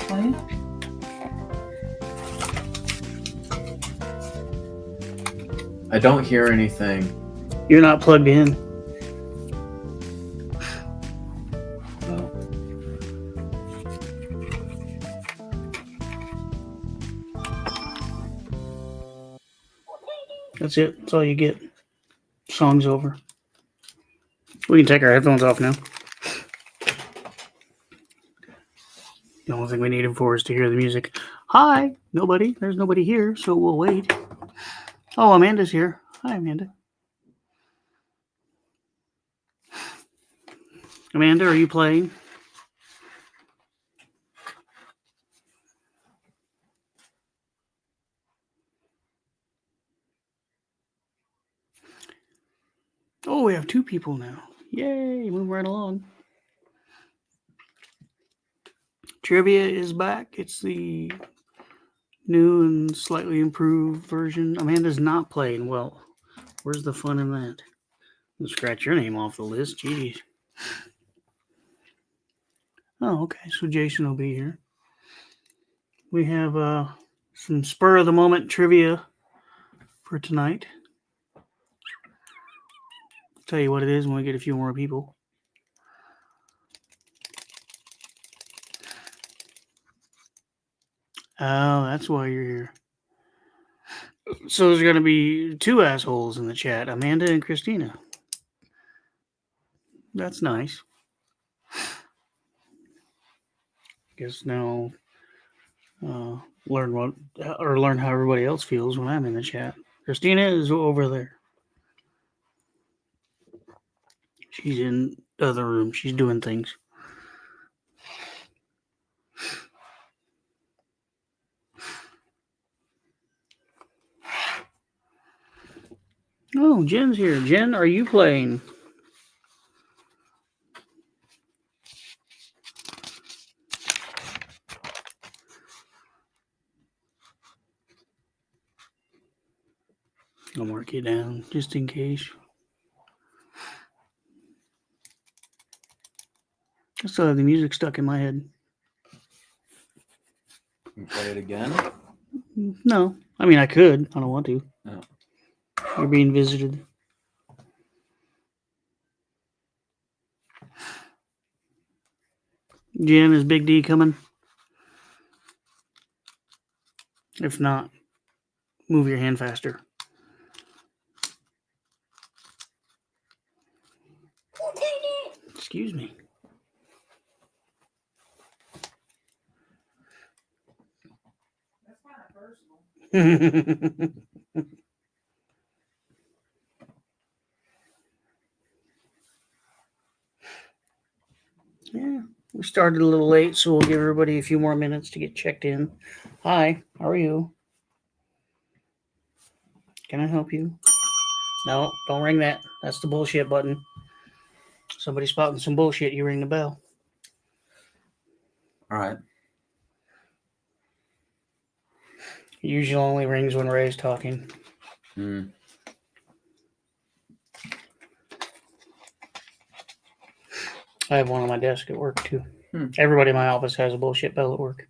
playing? I don't hear anything. You're not plugged in. No. That's it. That's all you get. Song's over. We can take our headphones off now. The only thing we need them for is to hear the music. Hi, nobody. There's nobody here, so we'll wait. Oh, Amanda's here. Hi, Amanda. Amanda, are you playing? Oh, we have 2 people now. Yay, move right along. Trivia is back. It's the new and slightly improved version. Amanda's not playing. Well, where's the fun in that? We'll scratch your name off the list. Jeez. Oh, okay. So Jason will be here. We have some spur of the moment trivia for tonight. I'll tell you what it is when we get a few more people. Oh, that's why you're here. So there's going to be 2 assholes in the chat, Amanda and Christina. That's nice. Guess now learn how everybody else feels when I'm in the chat. Christina is over there. She's in the other room. She's doing things. Oh, Jen's here. Jen, are you playing? I'll mark you down just in case. I still have the music stuck in my head. Can you play it again? No. I mean, I could. I don't want to. No. You're being visited. Jen, is Big D coming? If not, move your hand faster. Excuse me. That's kind of personal. Yeah, we started a little late, so we'll give everybody a few more minutes to get checked in. Hi, how are you? Can I help you? No, don't ring that. That's the bullshit button. Somebody's spouting some bullshit. You ring the bell. All right. It usually only rings when Ray's talking. Mm. I have one on my desk at work, too. Everybody in my office has a bullshit bell at work.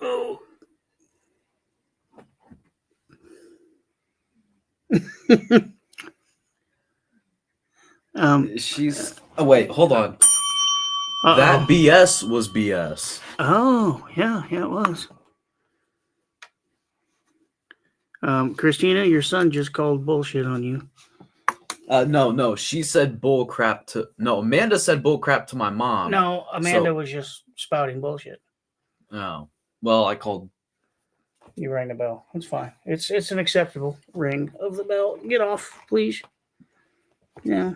Oh. She's. Oh wait, hold on. Uh-oh. That BS was BS. Oh, yeah, it was. Christina, your son just called bullshit on you. No. She said bull crap to. No, Amanda said bull crap to my mom. No, Amanda was just spouting bullshit. Oh, well, I called. You rang the bell. It's fine. It's an acceptable ring of the bell. Get off, please. Yeah.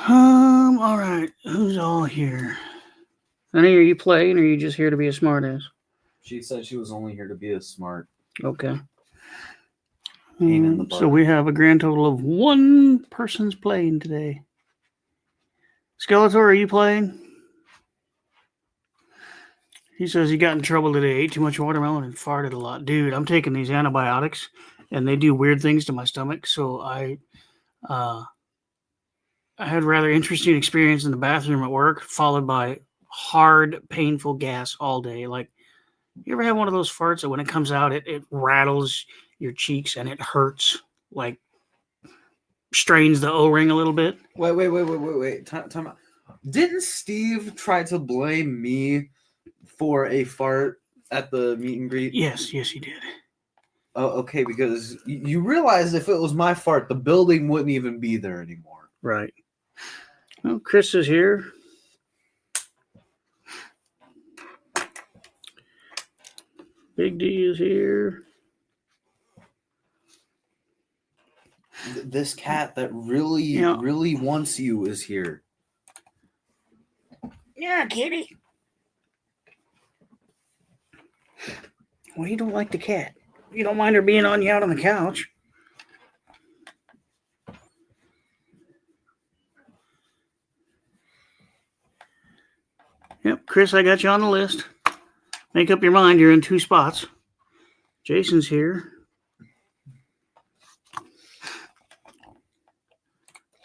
All right. Who's all here? Honey, are you playing or are you just here to be a smartass? She said she was only here to be a smart. Okay. Pain in the butt. So we have a grand total of 1 person's playing today. Skeletor, are you playing? He says he got in trouble today, ate too much watermelon and farted a lot. Dude, I'm taking these antibiotics and they do weird things to my stomach. So I I had a rather interesting experience in the bathroom at work, followed by hard, painful gas all day. Like, you ever have one of those farts that when it comes out, it rattles your cheeks and it hurts, like strains the O-ring a little bit? Wait. Time out. Didn't Steve try to blame me for a fart at the meet and greet? Yes, he did. Oh, okay, because you realize if it was my fart, the building wouldn't even be there anymore. Right. Well, Chris is here. Big D is here. This cat that really, Yeah. really wants you is here. Yeah, kitty. Well, you don't like the cat. You don't mind her being on you out on the couch. Yep, Chris, I got you on the list. Make up your mind. You're in 2 spots. Jason's here.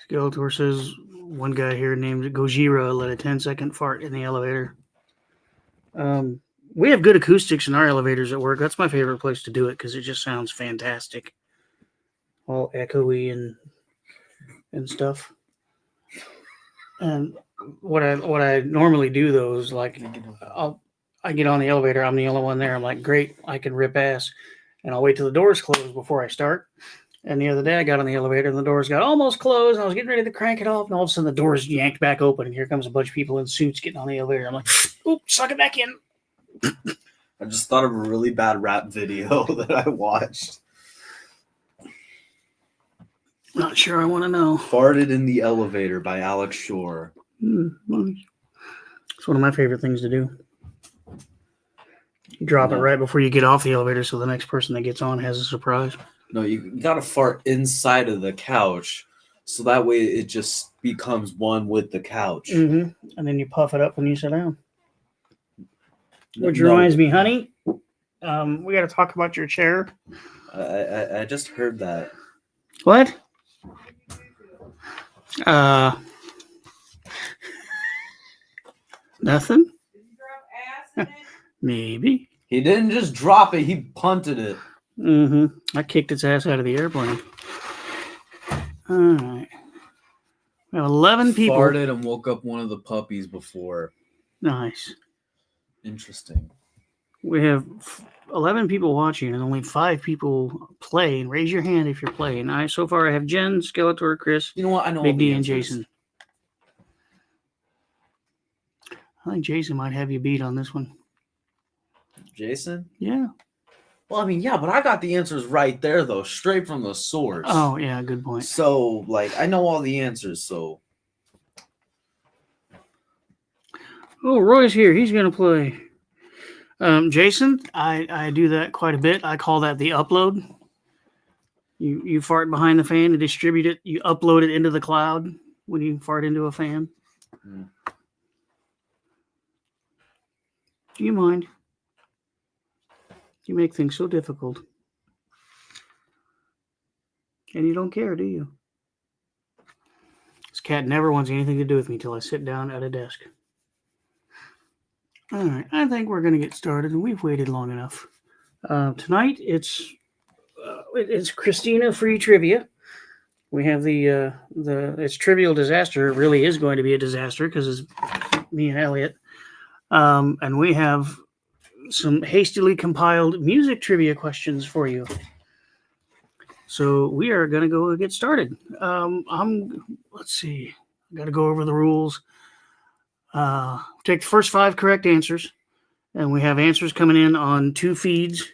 Skeletor says one guy here named Gojira let a 10-second fart in the elevator. We have good acoustics in our elevators at work. That's my favorite place to do it because it just sounds fantastic. All echoey and stuff. And what I normally do though is like I get on the elevator. I'm the only one there. I'm like, great, I can rip ass, and I'll wait till the doors close before I start. And the other day I got on the elevator and the doors got almost closed and I was getting ready to crank it off, and all of a sudden the doors yanked back open and here comes a bunch of people in suits getting on the elevator. I'm like, oop, suck it back in. I just thought of a really bad rap video that I watched. Not sure I want to know. Farted in the Elevator by Alex Shore. Nice. It's one of my favorite things to do. You drop it right before you get off the elevator so the next person that gets on has a surprise. No, you gotta fart inside of the couch so that way it just becomes one with the couch. Mm-hmm. And then you puff it up when you sit down. Which reminds me, honey, we got to talk about your chair. I just heard that. What? Nothing? Did you drop ass in it? Maybe. He didn't just drop it, he punted it. Mm-hmm. I kicked its ass out of the airplane. All right. We have 11 people. Farted and woke up one of the puppies before. Nice. Interesting. We have 11 people watching and only 5 people playing. Raise your hand if you're playing. So far I have Jen, Skeletor, Chris, You know what? I know Big all the D, and answers. Jason. I think Jason might have you beat on this one. Jason? Yeah. Well, I mean, yeah, but I got the answers right there, though, straight from the source. Oh, yeah, good point. So, like, I know all the answers, so. Oh, Roy's here. He's going to play. Jason, I do that quite a bit. I call that the upload. You fart behind the fan and distribute it. You upload it into the cloud when you fart into a fan. Mm. Do you mind? You make things so difficult. And you don't care, do you? This cat never wants anything to do with me till I sit down at a desk. All right, I think we're going to get started, and we've waited long enough. Tonight, it's Christina free trivia. We have it's Trivial Disaster. It really is going to be a disaster because it's me and Elliot. And we have some hastily compiled music trivia questions for you. So we are going to go get started. Let's see. I got to go over the rules. Take the first 5 correct answers, and we have answers coming in on 2 feeds.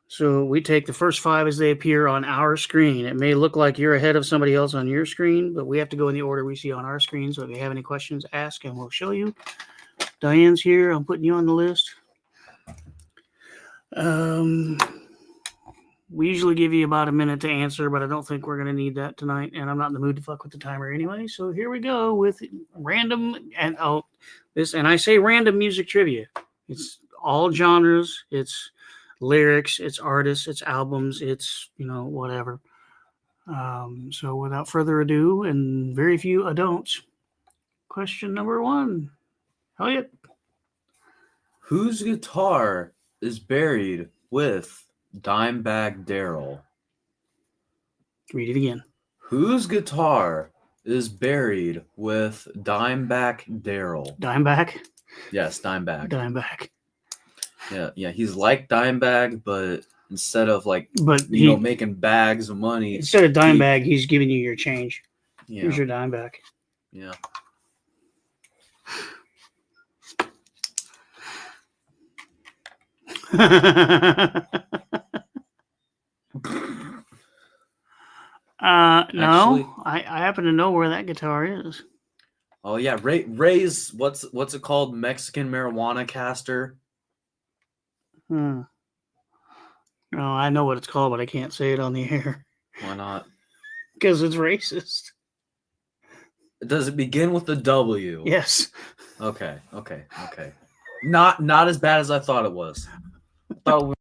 So we take the first 5 as they appear on our screen. It may look like you're ahead of somebody else on your screen, but we have to go in the order we see on our screen. So if you have any questions, ask, and we'll show you. Diane's here. I'm putting you on the list. We usually give you about a minute to answer, but I don't think we're going to need that tonight, and I'm not in the mood to fuck with the timer anyway. So here we go with random, and I say random music trivia. It's all genres. It's lyrics. It's artists. It's albums. It's, whatever. So without further ado, and very few adults, question number 1. Elliot. Whose guitar is buried with Dimebag Darrell? Read it again. Whose guitar is buried with Dimebag Darrell? Dimebag. Yes, Dimebag. Dimebag. Yeah. He's like Dimebag, but instead of like But making bags of money, instead of Dimebag, he's giving you your change. yeah, Here's your Dimebag. yeah. No, Actually- I happen to know where that guitar is. Oh yeah, Ray's what's it called? Mexican marijuana caster. No, I know what it's called, but I can't say it on the air Why not? because it's racist. Does it begin with a W? Yes. Okay. Not as bad as I thought it was. I thought it was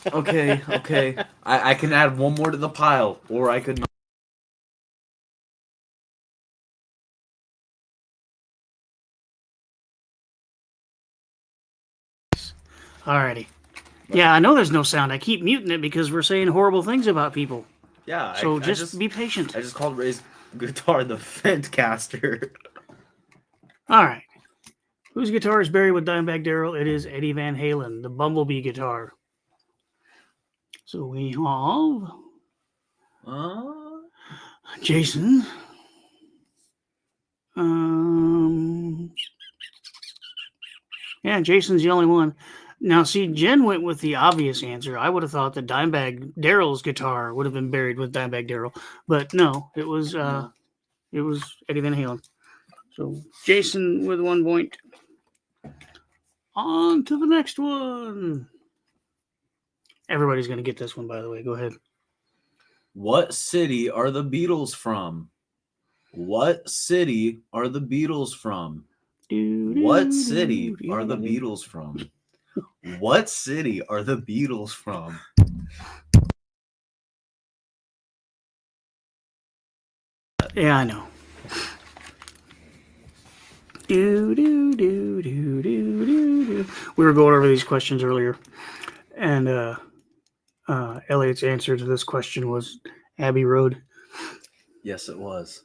okay. I can add one more to the pile, or I could not. Alrighty. Yeah, I know there's no sound. I keep muting it because we're saying horrible things about people. Yeah. So I just be patient. I just called Ray's guitar the Fent caster. All right. Whose guitar is buried with Dimebag Darrell? It is Eddie Van Halen, the Bumblebee guitar. So we have Jason. Yeah, Jason's the only one. Now, see, Jen went with the obvious answer. I would have thought that Dimebag Darrell's guitar would have been buried with Dimebag Darrell, but no, it was Eddie Van Halen. So Jason with 1 point. On to the next one. Everybody's going to get this one, by the way. Go ahead. What city are the Beatles from? What city are the Beatles from? What city are the Beatles from? What city are the Beatles from? Yeah, I know. We were going over these questions earlier, and Elliot's answer to this question was Abbey Road. Yes, it was.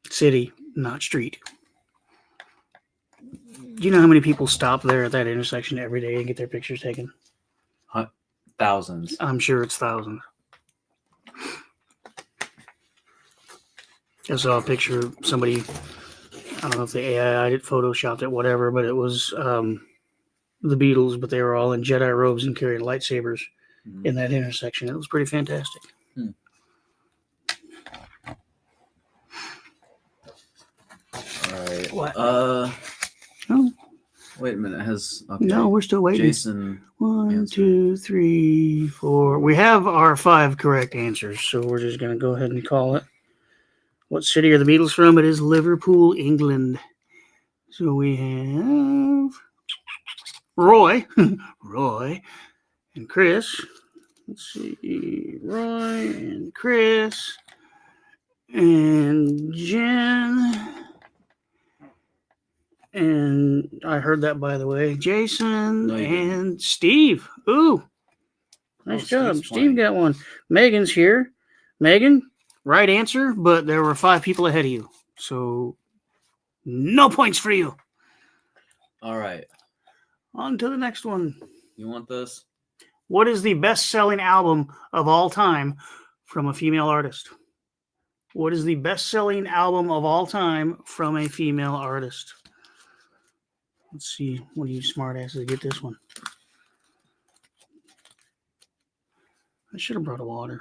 City, not street. Do you know how many people stop there at that intersection every day and get their pictures taken? Thousands. I'm sure it's thousands. I saw a picture of somebody, I don't know if they AI'd it, photoshopped it, whatever, but it was the Beatles, but they were all in Jedi robes and carrying lightsabers in that intersection. It was pretty fantastic. All right. What? Oh, Oh, wait a minute. Okay. no, we're still waiting. Jason. 1, answer. 2, 3, 4. We have our 5 correct answers, so we're just going to go ahead and call it. What city are the Beatles from? It is Liverpool, England. So we have Roy, Roy, and Chris. Let's see, Roy and Chris, and Jen. And I heard that, by the way. Jason No, you didn't. and Steve. Ooh, nice job. Steve's Steve playing. got one. Megan's here. Megan, right answer, but there were 5 people ahead of you. So no points for you. All right. On to the next one. You want this? What is the best-selling album of all time from a female artist? What is the best-selling album of all time from a female artist? Let's see. One of you smartasses get this one. I should have brought a water.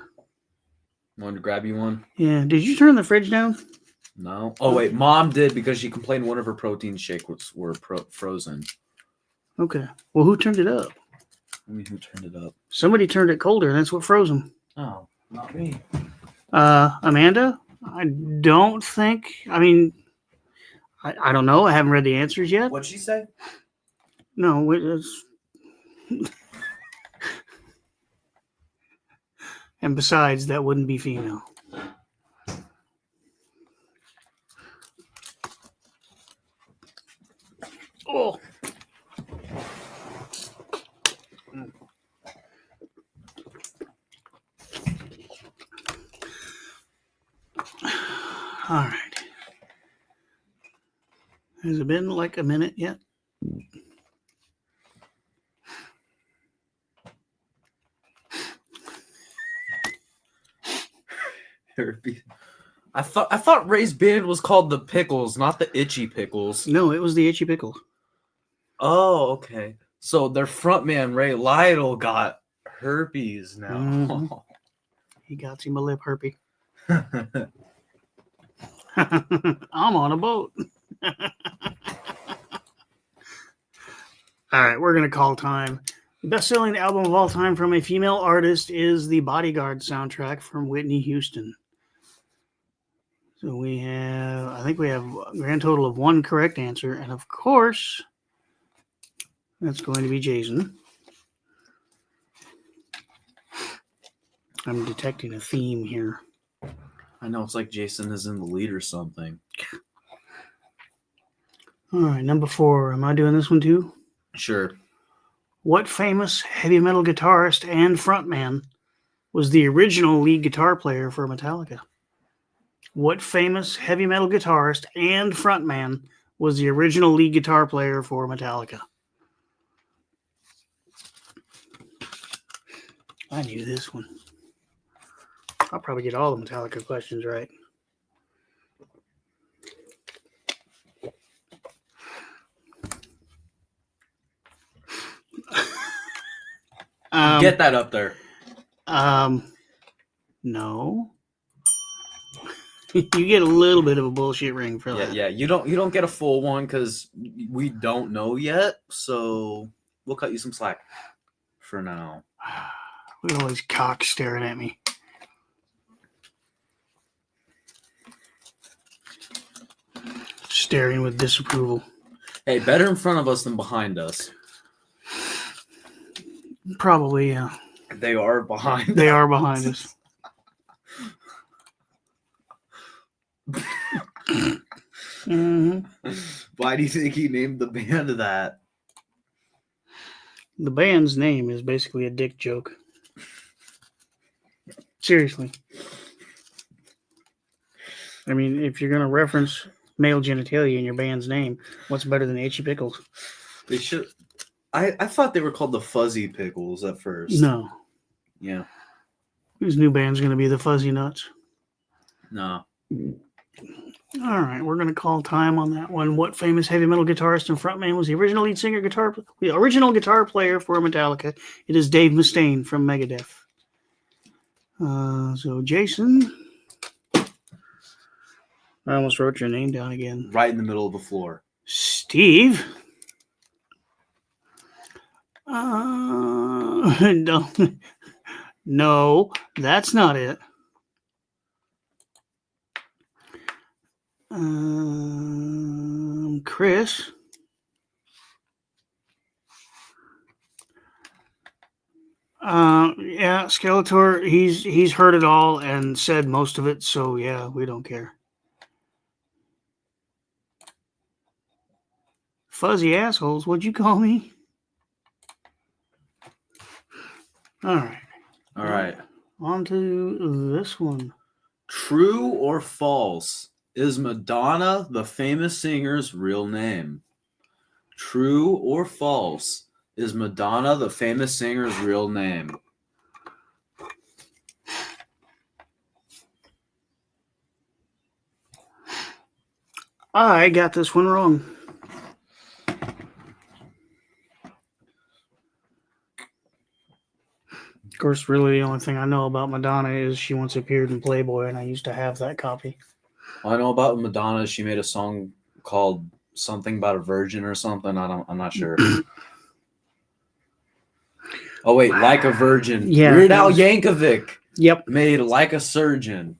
Want to grab you one? Yeah. Did you turn the fridge down? No. Oh wait, Mom did because she complained one of her protein shakes were frozen. Okay. Well, who turned it up? I mean, who turned it up? Somebody turned it colder, and that's what froze them. Oh, not me. Amanda, I don't think. I mean, I don't know. I haven't read the answers yet. What'd she say? No, it's. And besides, that wouldn't be female. Oh. All right. Has it been like a minute yet? Herpes. I thought Ray's band was called the Pickles, not the Itchy Pickles. No, it was the Itchy Pickle. Oh, okay. So their frontman Ray Lytle got herpes now. Mhm. He got him a lip herpes. I'm on a boat. All right, we're going to call time. The best-selling album of all time from a female artist is the Bodyguard soundtrack from Whitney Houston. So I think we have a grand total of one correct answer. And of course, that's going to be Jason. I'm detecting a theme here. I know, it's like Jason is in the lead or something. All right, number 4. Am I doing this one too? Sure. What famous heavy metal guitarist and frontman was the original lead guitar player for Metallica? What famous heavy metal guitarist and frontman was the original lead guitar player for Metallica? I knew this one. I'll probably get all the Metallica questions right. Get that up there. No. You get a little bit of a bullshit ring for that. Yeah. You don't get a full one because we don't know yet. So we'll cut you some slack for now. Look at all these cocks staring at me. Staring with disapproval. Hey, better in front of us than behind us. Probably, yeah. They are behind. They are behind us. Mm-hmm. Why do you think he named the band that? The band's name is basically a dick joke. Seriously. I mean, if you're going to reference male genitalia in your band's name, what's better than Itchy Pickles? They should. I thought they were called the Fuzzy Pickles at first. No. Yeah. Whose new band's going to be the Fuzzy Nuts? No. All right, we're going to call time on that one. What famous heavy metal guitarist and frontman was the original lead singer the original guitar player for Metallica? It is Dave Mustaine from Megadeth. So Jason, I almost wrote your name down again. Right in the middle of the floor. Steve. No, no, that's not it. Chris. Yeah, Skeletor. He's heard it all and said most of it. So yeah, we don't care. Fuzzy assholes. What'd you call me? All right. All right. On to this one. True or false? Is Madonna the famous singer's real name? True or false? Is Madonna the famous singer's real name? I got this one wrong. Of course, really the only thing I know about Madonna is she once appeared in Playboy, and I used to have that copy. All I know about Madonna, she made a song called something about a virgin or something. I'm not sure. Oh wait, Like a Virgin. Yeah, Weird that Al was- Yankovic Yep. made Like a Surgeon.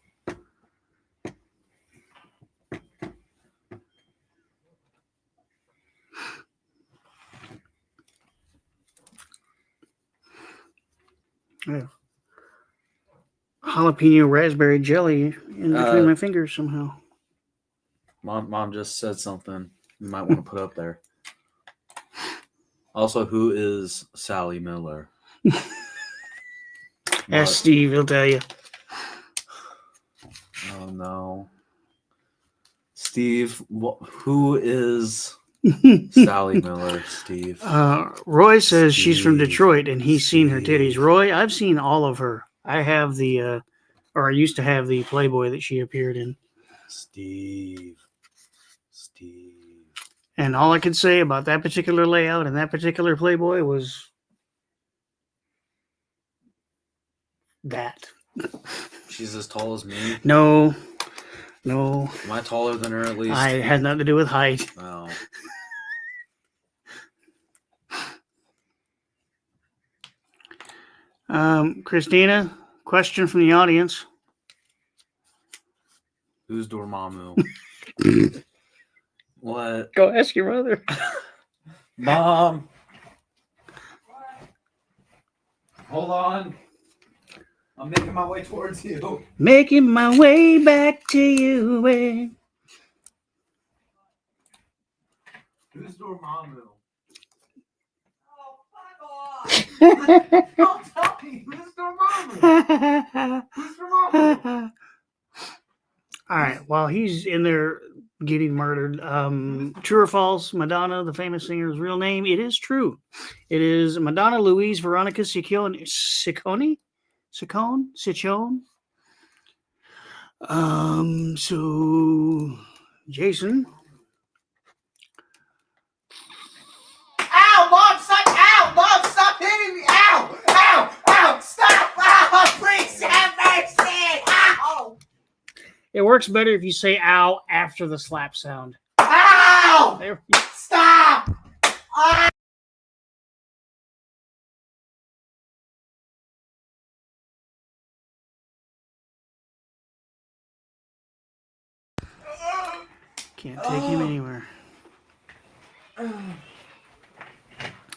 Jalapeno raspberry jelly in between Uh, my fingers somehow. Mom just said something you might want to put up there. Also, who is Sally Miller? Ask What? Steve, he'll tell you. Oh no. Steve, who is Sally Miller, Steve? Roy says she's from Steve. Detroit and he's seen her titties. Steve. Roy, I've seen all of her. I have the, or I used to have the Playboy that she appeared in. Steve. And all I could say about that particular layout and that particular Playboy was that. She's as tall as me. No. Am I taller than her at least? It has nothing to do with height. Oh. Christina, question from the audience. Who's Dormammu? What? Go ask your mother. Mom. Hold on. I'm making my way towards you. Making my way back to you. Who's Dormammu? Oh, fuck off. Don't tell me. Who's Dormammu? Who's Dormammu? All right. While he's in there getting murdered, true or false? Madonna, the famous singer's real name? It is true. It is Madonna Louise Veronica Ciccone. So Jason. Ow, Mom, stop! Ow, Mom, stop hitting me! Ow! Ow! Ow! Stop! Ow! Please have mercy! Ow! It works better if you say ow after the slap sound. Ow! There we go. Stop! Ow! Can't take him anywhere.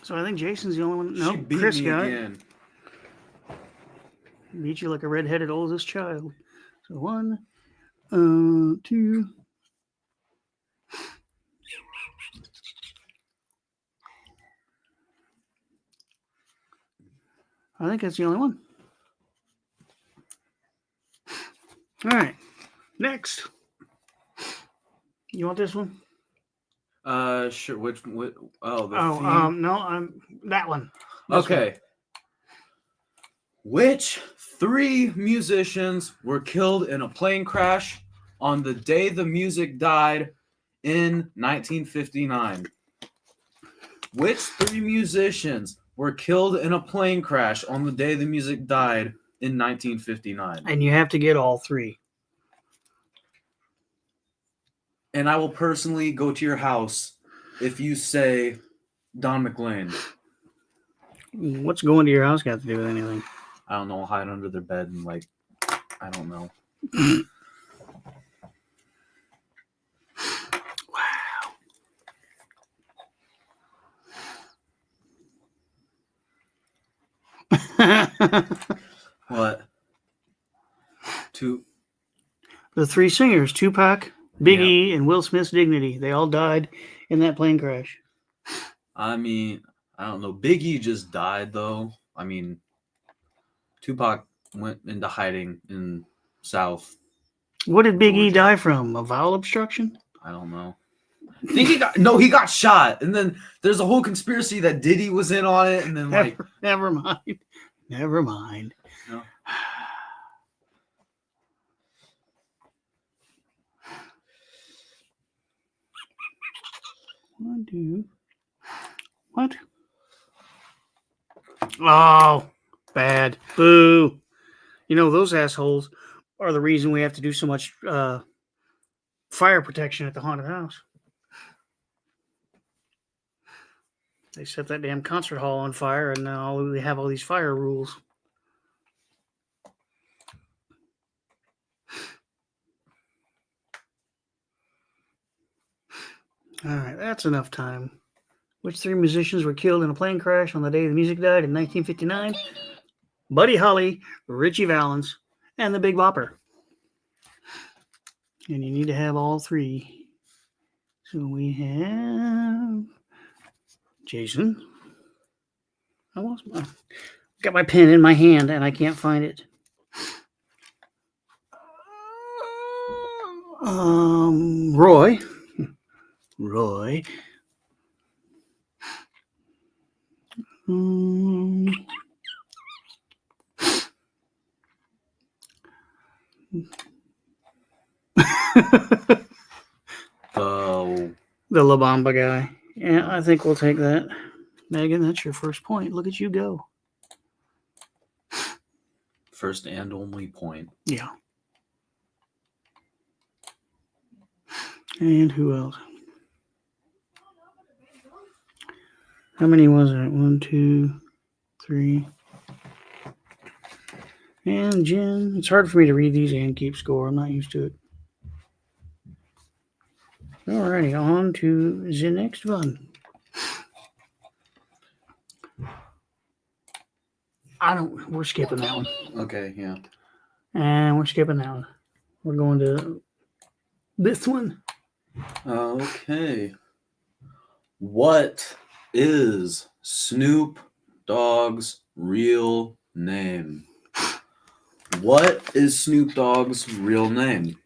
So I think Jason's the only one. She No, beat Chris me got it. again. Beat you like a redheaded oldest child. So 1, 2. I think that's the only one. All right. Next. You want this one? Sure. Which? Oh, the Oh, theme? no, I'm that one. This Okay. Which 3 musicians were killed in a plane crash on the day the music died in 1959? Which 3 musicians were killed in a plane crash on the day the music died in 1959? And you have to get all 3. And I will personally go to your house if you say Don McLean. What's going to your house got to do with anything? I don't know, hide under their bed and like, I don't know. What? The 3 singers, Tupac, Big E, and Will Smith's Dignity. They all died in that plane crash. I mean, I don't know. Biggie just died though. I mean, Tupac went into hiding in South. What did Big E die from? A bowel obstruction? I don't know. I think he got shot, and then there's a whole conspiracy that Diddy was in on it, and then like Never mind. Never mind. No. One, 2. What? Oh, bad. Boo. You know, those assholes are the reason we have to do so much fire protection at the haunted house. They set that damn concert hall on fire, and now we have all these fire rules. All right, that's enough time. Which 3 musicians were killed in a plane crash on the day the music died in 1959? Buddy Holly, Richie Valens, and the Big Bopper. And you need to have all 3. So we have Jason. I got my pen in my hand and I can't find it. Roy. The La Bamba guy. Yeah, I think we'll take that. Megan, that's your first point. Look at you go. First and only point. Yeah. And who else? How many was it? 1, 2, 3. And Jen. It's hard for me to read these and keep score. I'm not used to it. Alrighty, on to the next one. We're skipping that one. Okay, yeah. And we're skipping that one. We're going to this one. Okay. What is Snoop Dogg's real name? What is Snoop Dogg's real name?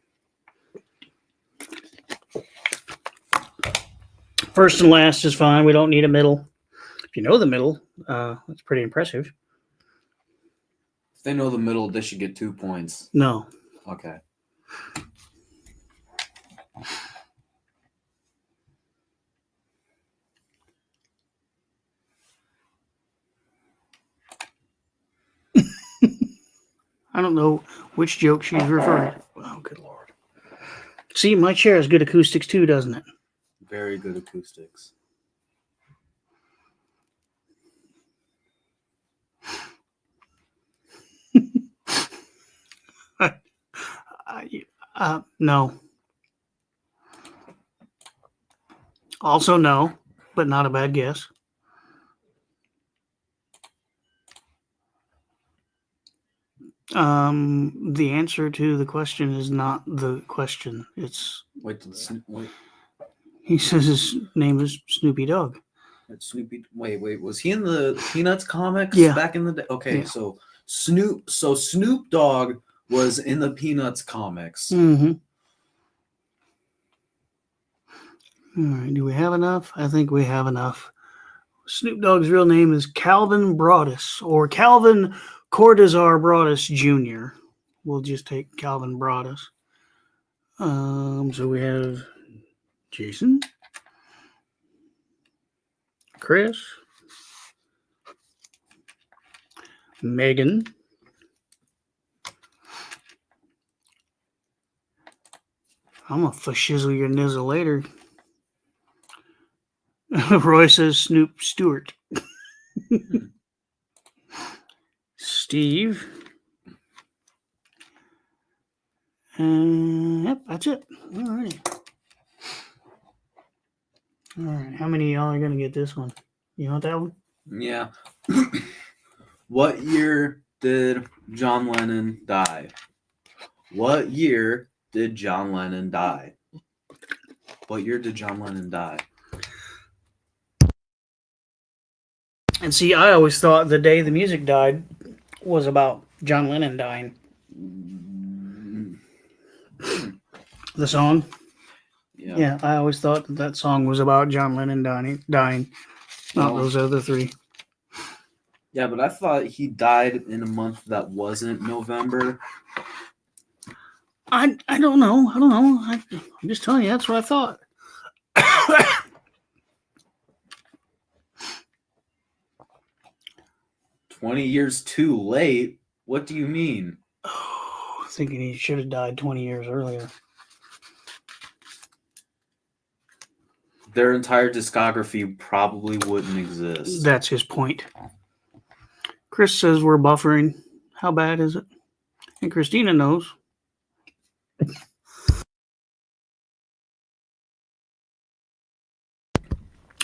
First and last is fine. We don't need a middle. If you know the middle, that's pretty impressive. If they know the middle, they should get 2 points. No. Okay. I don't know which joke she's referring to. Oh, good Lord. See, my chair has good acoustics too, doesn't it? Very good acoustics. No. Also no, but not a bad guess. The answer to the question is not the question. It's Wait. he says his name is Snoopy Dogg. Snoopy. Wait. Was he in the Peanuts comics Yeah. back in the day? Okay, Yeah. so Snoop Dogg was in the Peanuts comics. Mm-hmm. All right. Do we have enough? I think we have enough. Snoop Dogg's real name is Calvin Broadus, or Calvin Cortazar Broadus Jr. We'll just take Calvin Broadus. So we have Jason, Chris, Megan, I'm gonna shizzle your nizzle later. Roy says Snoop Stewart. Steve. Yep, that's it. All right. All right. How many of y'all are going to get this one? You want that one? Yeah. What year did John Lennon die? What year did John Lennon die? What year did John Lennon die? And see, I always thought the day the music died was about John Lennon dying. The song? Yeah, I always thought that song was about John Lennon dying, not those other 3. Yeah, but I thought he died in a month that wasn't November. I don't know. I'm just telling you, that's what I thought. 20 years too late? What do you mean? Oh, thinking he should have died 20 years earlier. their entire discography probably wouldn't exist. That's his point. Chris says we're buffering. How bad is it? And Christina knows.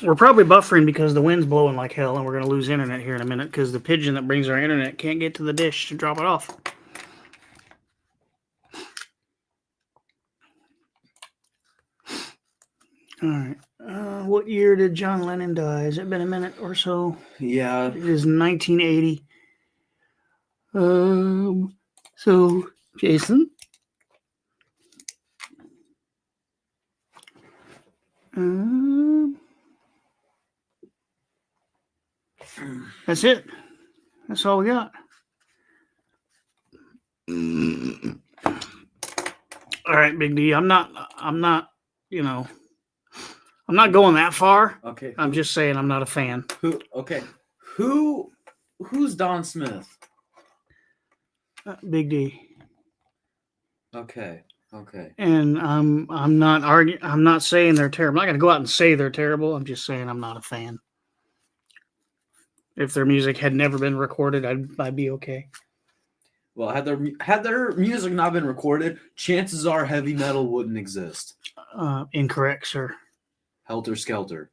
We're probably buffering because the wind's blowing like hell and we're going to lose internet here in a minute because the pigeon that brings our internet can't get to the dish to drop it off. All right. What year did John Lennon die? Has it been a minute or so? Yeah. It is 1980. So, Jason? That's it. That's all we got. All right, Big D. I'm not, you know, I'm not going that far. Okay. I'm just saying I'm not a fan. Who's Don Smith? Big D. Okay. And I'm not arguing. I'm not saying they're terrible. I'm not going to go out and say they're terrible. I'm just saying I'm not a fan. If their music had never been recorded, I'd be okay. Well, had their music not been recorded, chances are heavy metal wouldn't exist. Incorrect, sir. Helter Skelter.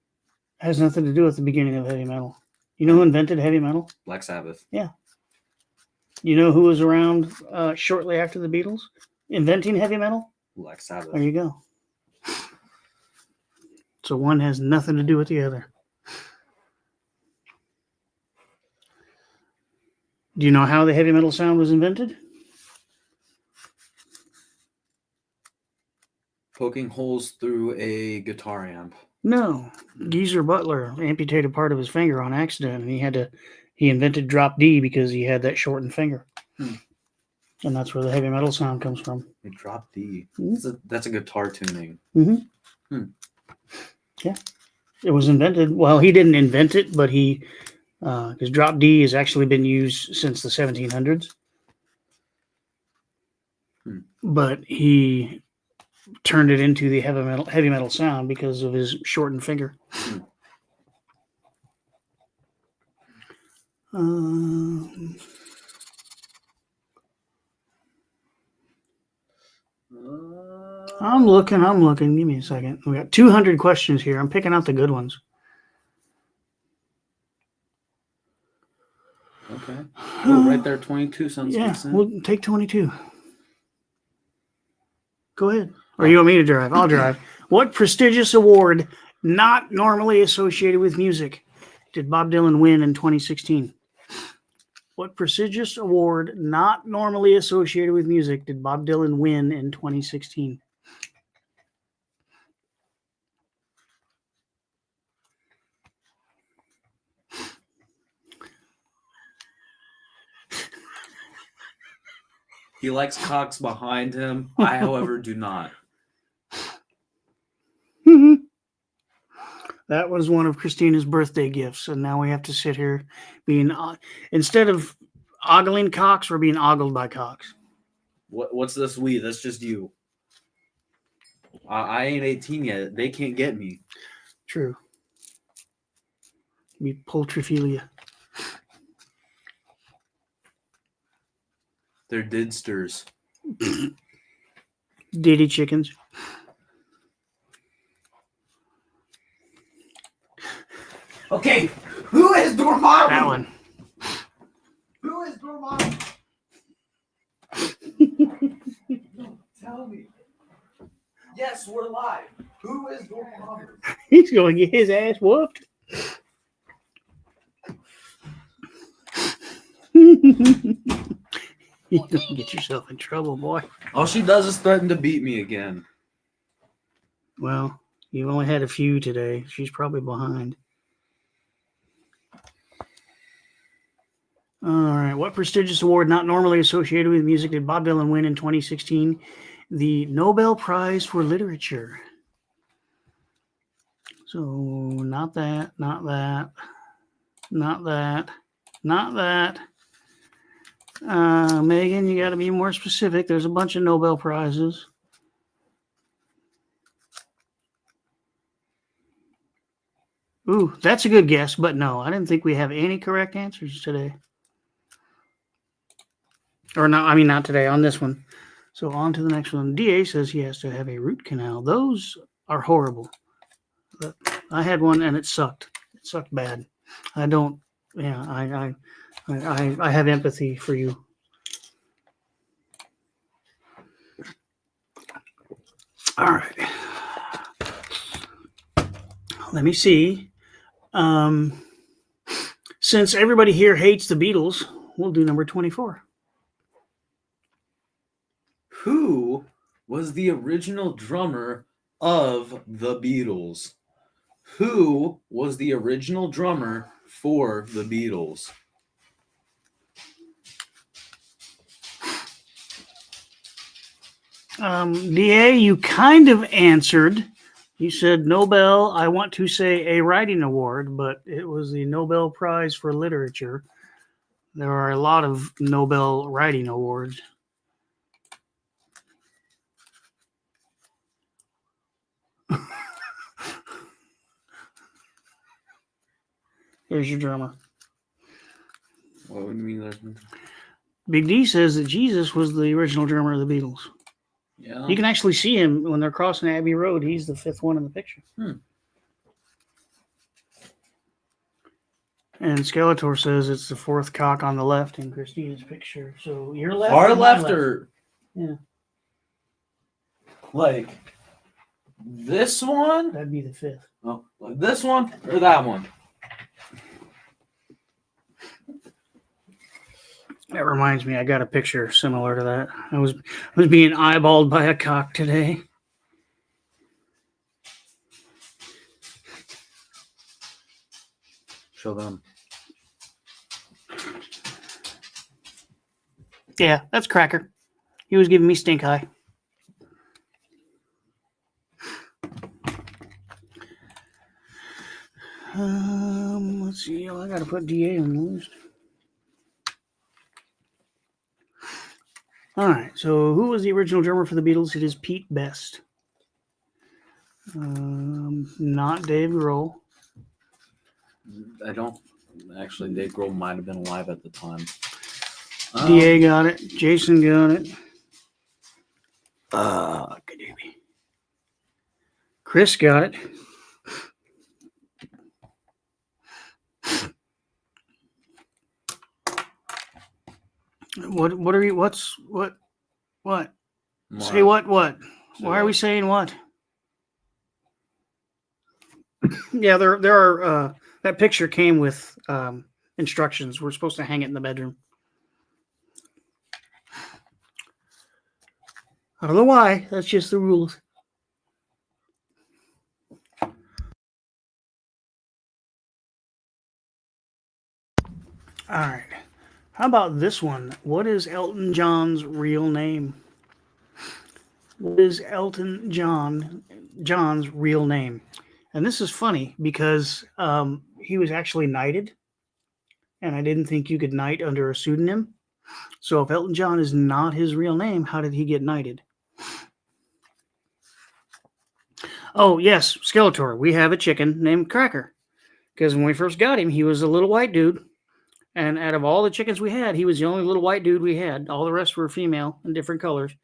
Has nothing to do with the beginning of heavy metal. You know who invented heavy metal? Black Sabbath. Yeah. You know who was around shortly after the Beatles inventing heavy metal? Black Sabbath. There you go. So one has nothing to do with the other. Do you know how the heavy metal sound was invented? Poking holes through a guitar amp. No. Geezer Butler amputated part of his finger on accident, and he invented drop D because he had that shortened finger. And that's where the heavy metal sound comes from. A drop D. Mhm. That's a guitar tuning. Mm-hmm. Yeah. It was invented. Well, he didn't invent it, but because drop D has actually been used since the 1700s. But he turned it into the heavy metal sound because of his shortened finger. I'm looking. Give me a second. We got 200 questions here. I'm picking out the good ones. Okay. Oh, right there, 22 sounds Yeah, decent. we'll take 22. Go ahead. Or you want me to drive? I'll drive. What prestigious award not normally associated with music did Bob Dylan win in 2016? What prestigious award not normally associated with music did Bob Dylan win in 2016? He likes cocks behind him. I, however, do not. That was one of Christina's birthday gifts, and now we have to sit here being instead of ogling cocks, we're being ogled by cocks. What's this we? That's just you. I ain't 18 yet. They can't get me. True. Be poultryphilia. They're didsters. Diddy chickens. Okay, who is Dormammu? That one. Who is Dormammu? Tell me. Yes, we're live. Who is Dormammu? He's going to get his ass whooped. You're going to get yourself in trouble, boy. All she does is threaten to beat me again. Well, you only had a few today. She's probably behind. All right. What prestigious award not normally associated with music did Bob Dylan win in 2016? The Nobel Prize for Literature. So, not that, not that, not that, not that. Megan, you got to be more specific. There's a bunch of Nobel Prizes. Ooh, that's a good guess, but no, I didn't think we have any correct answers today. Or no, I mean not today, on this one. So on to the next one. DA says he has to have a root canal. Those are horrible. I had one and it sucked. It sucked bad. I don't. Yeah, I have empathy for you. All right. Let me see. Since everybody here hates the Beatles, we'll do number 24. Who was the original drummer of the Beatles? Who was the original drummer for the Beatles? DA, you kind of answered. You said Nobel, I want to say a writing award, but it was the Nobel Prize for Literature. There are a lot of Nobel writing awards. Here's your drummer. What would you mean? Big D says that Jesus was the original drummer of the Beatles. Yeah. You can actually see him when they're crossing Abbey Road. He's the fifth one in the picture. And Skeletor says it's the fourth cock on the left in Christina's picture. So your left. Our or my left left? or Yeah. like this one? That'd be the fifth. Oh, like this one or that one? That reminds me, I got a picture similar to that. I was being eyeballed by a cock today. Show them. Yeah, that's Cracker. He was giving me stink eye. Let's see. I gotta put DA on the list. All right. So, who was the original drummer for the Beatles? It is Pete Best. Not Dave Grohl. I don't actually. Dave Grohl might have been alive at the time. DA got it. Jason got it. Kadooby. Chris got it. What are you? What? Say what? Why are we saying what? Yeah, there are. That picture came with instructions. We're supposed to hang it in the bedroom. I don't know why. That's just the rules. All right. How about this one? What is Elton John's real name? What is Elton John's real name? And this is funny because he was actually knighted, and I didn't think you could knight under a pseudonym. So if Elton John is not his real name, how did he get knighted? Oh, yes, Skeletor. We have a chicken named Cracker. Because when we first got him, he was a little white dude. And out of all the chickens we had, he was the only little white dude we had. All the rest were female in different colors.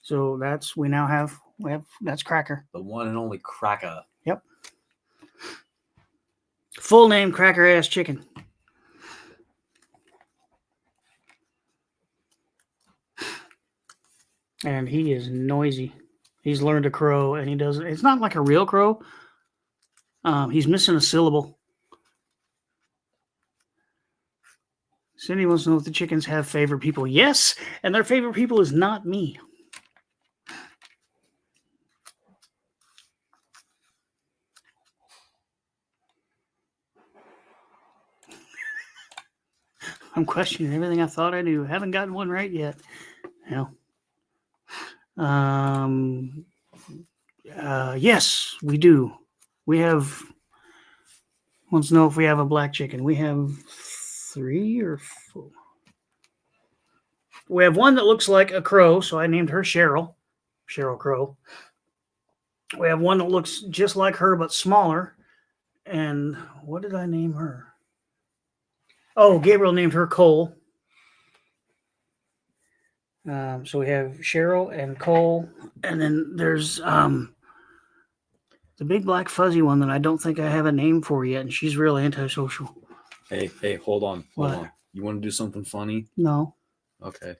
So that's Cracker. The one and only Cracker. Yep. Full name Cracker Ass Chicken. And he is noisy. He's learned to crow, and he doesn't. It's not like a real crow. He's missing a syllable. Cindy wants to know if the chickens have favorite people. Yes, and their favorite people is not me. I'm questioning everything I thought I knew. Haven't gotten one right yet. Hell. Yes, we do. We have. Wants to know if we have a black chicken. We have 3 or 4. We have one that looks like a crow, so I named her Cheryl Crow. We have one that looks just like her but smaller, And what did I name her? Oh, Gabriel named her Cole. So we have Cheryl and Cole, and then there's the big black fuzzy one that I don't think I have a name for yet, and she's real antisocial. Hey, hold on. Hold What? on. You want to do something funny? No. Okay.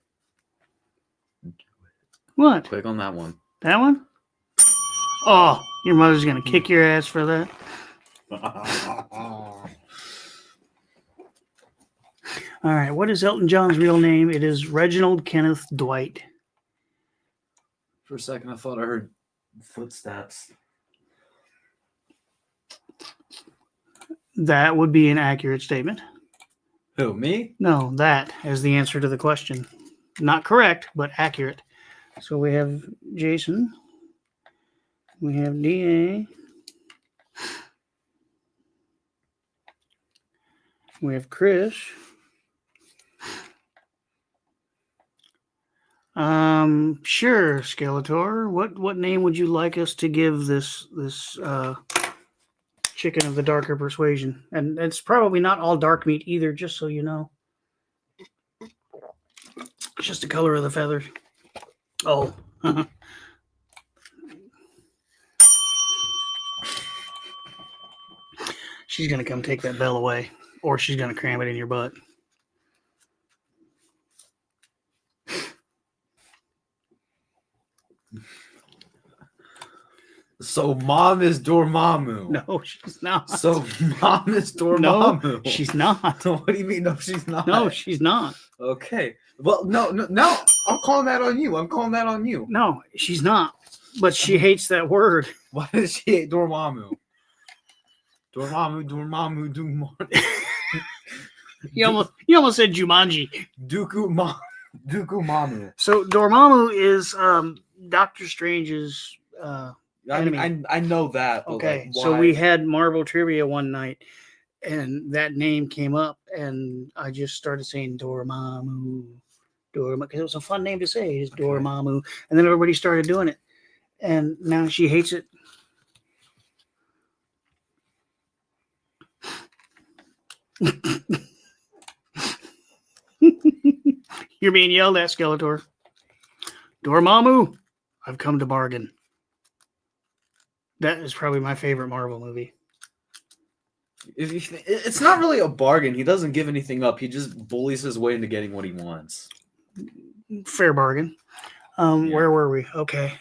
What? Click on that one. That one? Oh, your mother's gonna kick your ass for that. All right. What is Elton John's real name? It is Reginald Kenneth Dwight. For a second, I thought I heard footsteps. That would be an accurate statement. Who, me? No, that is the answer to the question. Not correct, but accurate. So we have Jason. We have DA. We have Chris. Sure, Skeletor. What name would you like us to give this chicken of the darker persuasion? And it's probably not all dark meat either, just so you know. It's just the color of the feathers. Oh. She's gonna come take that bell away, or she's gonna cram it in your butt. So mom is Dormammu. No, she's not. So mom is Dormammu. No, she's not. What do you mean? No, she's not. No, she's not. Okay. Well, no. I'm calling that on you. No, she's not. But she hates that word. Why does she hate Dormammu? Dormammu. You almost said Jumanji. Dooku-mamu. So Dormammu is Doctor Strange's enemy. I know that. But Okay, like, so why? we had Marvel trivia one night, and that name came up, and I just started saying Dormammu, because it was a fun name to say. It's Okay. Dormammu, and then everybody started doing it, and now she hates it. You're being yelled at, Skeletor. Dormammu, I've come to bargain. That is probably my favorite Marvel movie. It's not really a bargain. He doesn't give anything up. He just bullies his way into getting what he wants. Fair bargain. Yeah. Where were we? Okay.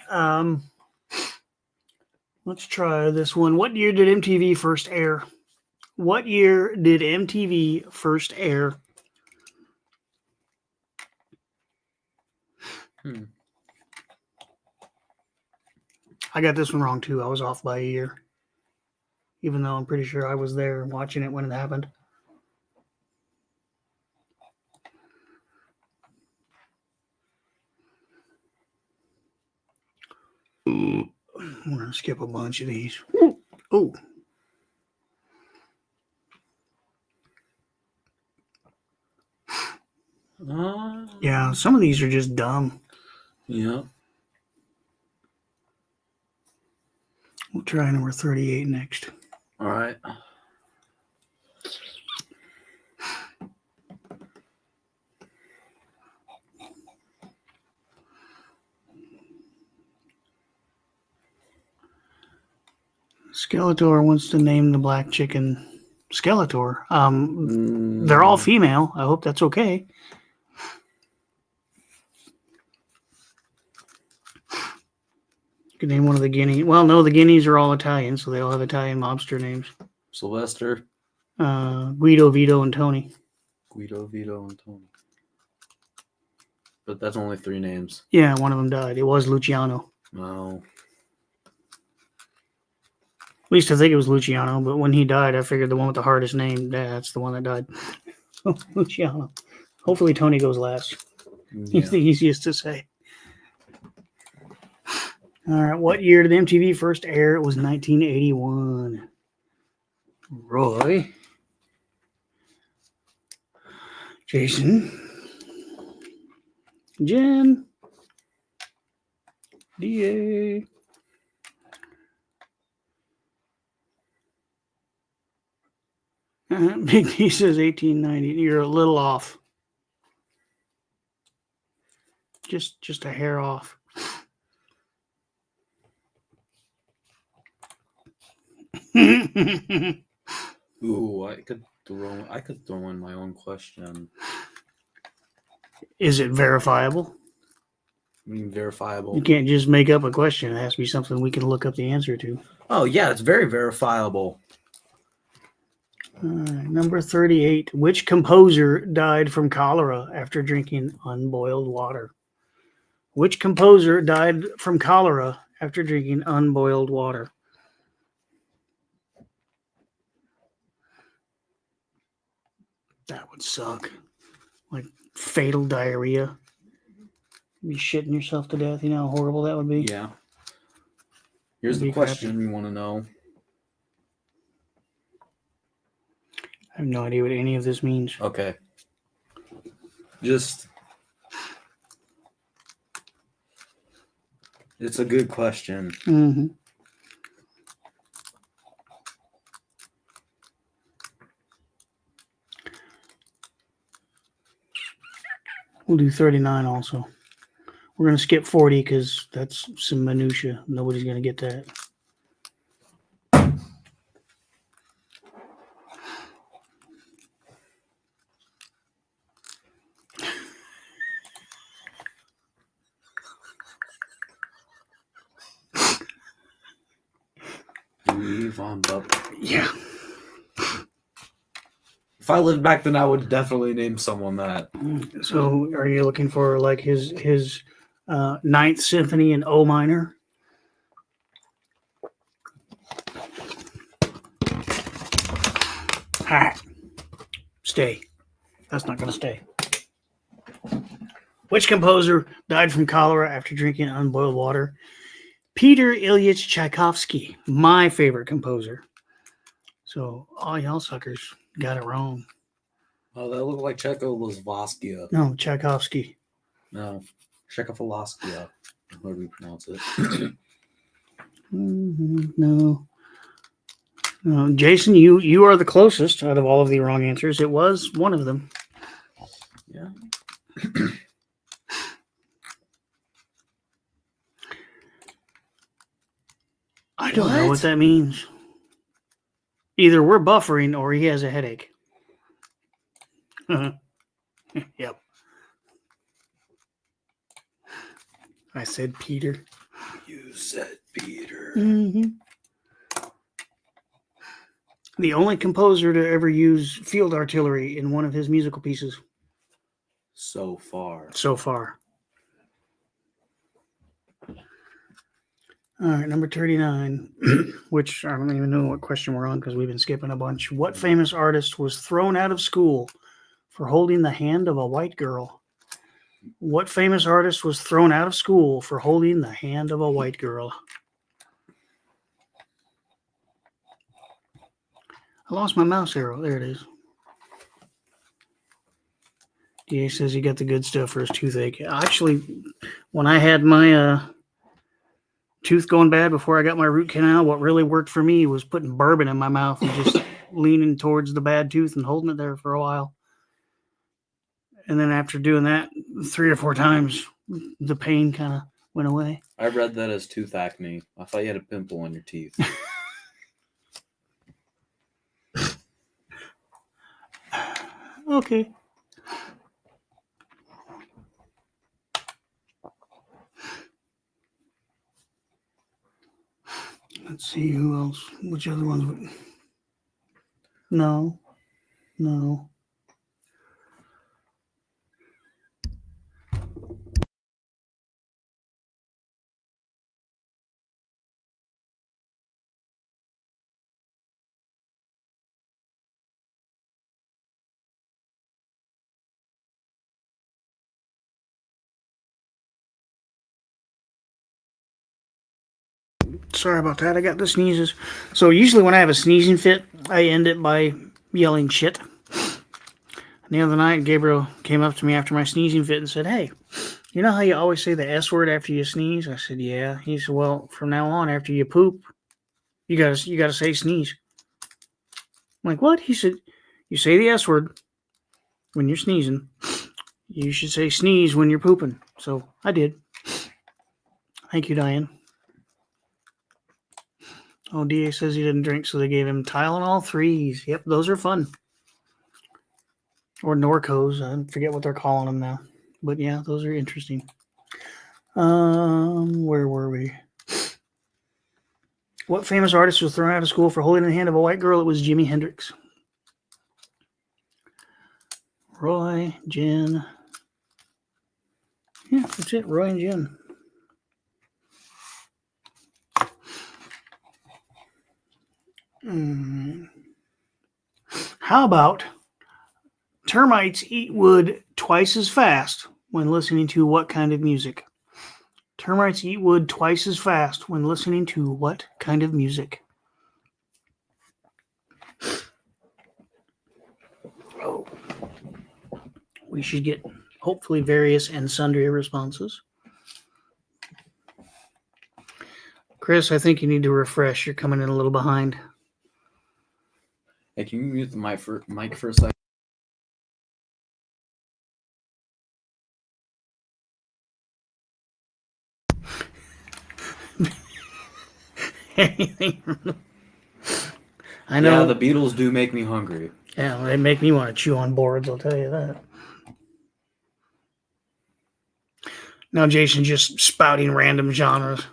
Let's try this one. What year did MTV first air? What year did MTV first air? I got this one wrong too. I was off by a year. Even though I'm pretty sure I was there watching it when it happened. I'm going to skip a bunch of these. Oh. Yeah, some of these are just dumb. Yeah. We'll try number 38 next. All right. Skeletor wants to name the black chicken Skeletor. They're all female. I hope that's okay. You could name one of the guineas. Well, no, the guineas are all Italian, so they all have Italian mobster names. Sylvester, Guido, Vito, and Tony. Guido, Vito, and Tony. But that's only 3 names. Yeah, one of them died. It was Luciano. No. At least I think it was Luciano, but when he died, I figured the one with the hardest name, that's the one that died. Luciano. Hopefully Tony goes last. Yeah. He's the easiest to say. All right, what year did MTV first air? It was 1981. Roy. Jason. Jen. DA. Big D says 1890. You're a little off. Just a hair off. Ooh, I could throw in my own question. Is it verifiable? I mean, verifiable. You can't just make up a question. It has to be something we can look up the answer to. Oh yeah, it's very verifiable. Number 38. Which composer died from cholera after drinking unboiled water? Which composer died from cholera after drinking unboiled water? That would suck. Like fatal diarrhea. Be shitting yourself to death. You know how horrible that would be? Yeah. Here's That'd the be question crappy. you want to know. I have no idea what any of this means. Okay. Just. It's a good question. Mm-hmm. We'll do 39 also. We're going to skip 40 because that's some minutia. Nobody's going to get that. Louis von Buck. Yeah. If I lived back then, I would definitely name someone that. So are you looking for like his Ninth Symphony in O minor? All right. Stay. That's not going to stay. Which composer died from cholera after drinking unboiled water? Peter Ilyich Tchaikovsky, my favorite composer. So all y'all suckers got it wrong. Oh, that looked like Czechoslovakia. No, Tchaikovsky. No, Czechoslovakia. How do we pronounce it? No. Jason, you are the closest out of all of the wrong answers. It was one of them. Yeah. I don't know What? what that means. Either we're buffering or he has a headache. Yep. I said Peter. You said Peter. Mm-hmm. The only composer to ever use field artillery in one of his musical pieces So far. so far. All right, number 39, which I don't even know what question we're on because we've been skipping a bunch. What famous artist was thrown out of school for holding the hand of a white girl? What famous artist was thrown out of school for holding the hand of a white girl? I lost my mouse arrow. There it is. DA says he got the good stuff for his toothache. Actually, when I had my tooth going bad before I got my root canal, what really worked for me was putting bourbon in my mouth and just leaning towards the bad tooth and holding it there for a while. And then after doing that 3 or 4 times, the pain kind of went away. I read that as tooth acne. I thought you had a pimple on your teeth. Okay. Let's see who else. Which other ones? No. Sorry about that. I got the sneezes. So usually when I have a sneezing fit, I end it by yelling shit. And the other night, Gabriel came up to me after my sneezing fit and said, "Hey, you know how you always say the S word after you sneeze?" I said, "Yeah." He said, "Well, from now on, after you poop, you gotta say sneeze." I'm like, "What?" He said, You say the S word when you're sneezing. You should say sneeze when you're pooping. So I did. Thank you, Diane. Oh, DA says he didn't drink, so they gave him Tylenol 3s. Yep, those are fun. Or Norcos. I forget what they're calling them now. But yeah, those are interesting. Where were we? What famous artist was thrown out of school for holding the hand of a white girl? It was Jimi Hendrix. Roy, Jen. Yeah, that's it. Roy and Jen. How about termites eat wood twice as fast when listening to what kind of music? Termites eat wood twice as fast when listening to what kind of music? Oh. We should get hopefully various and sundry responses. Chris, I think you need to refresh. You're coming in a little behind. Hey, can you mute the mic for a second? Anything? I know. Yeah, the Beatles do make me hungry. Yeah, they make me want to chew on boards, I'll tell you that. Now Jason just spouting random genres.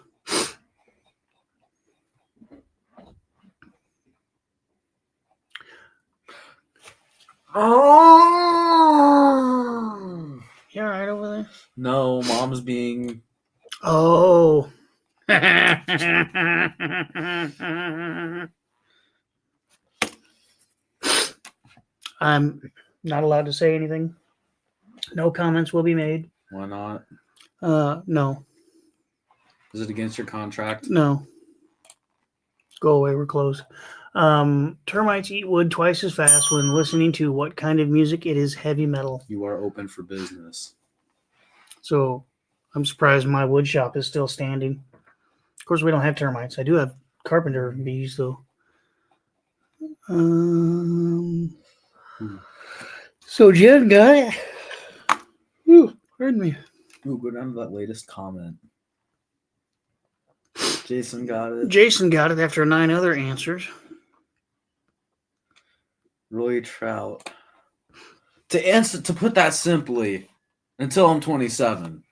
Oh. You all right over there? No, mom's being. Oh. I'm not allowed to say anything. No comments will be made. Why not? No. Is it against your contract? No. Go away, we're closed. Termites eat wood twice as fast when listening to what kind of music? It is heavy metal. You are open for business. So I'm surprised my wood shop is still standing. Of course, we don't have termites. I do have carpenter bees, though. So Jen got it. Ooh, pardon me. Ooh, go down to that latest comment. Jason got it. Jason got it after 9 other answers. Roy Trout. To put that simply, until I'm 27.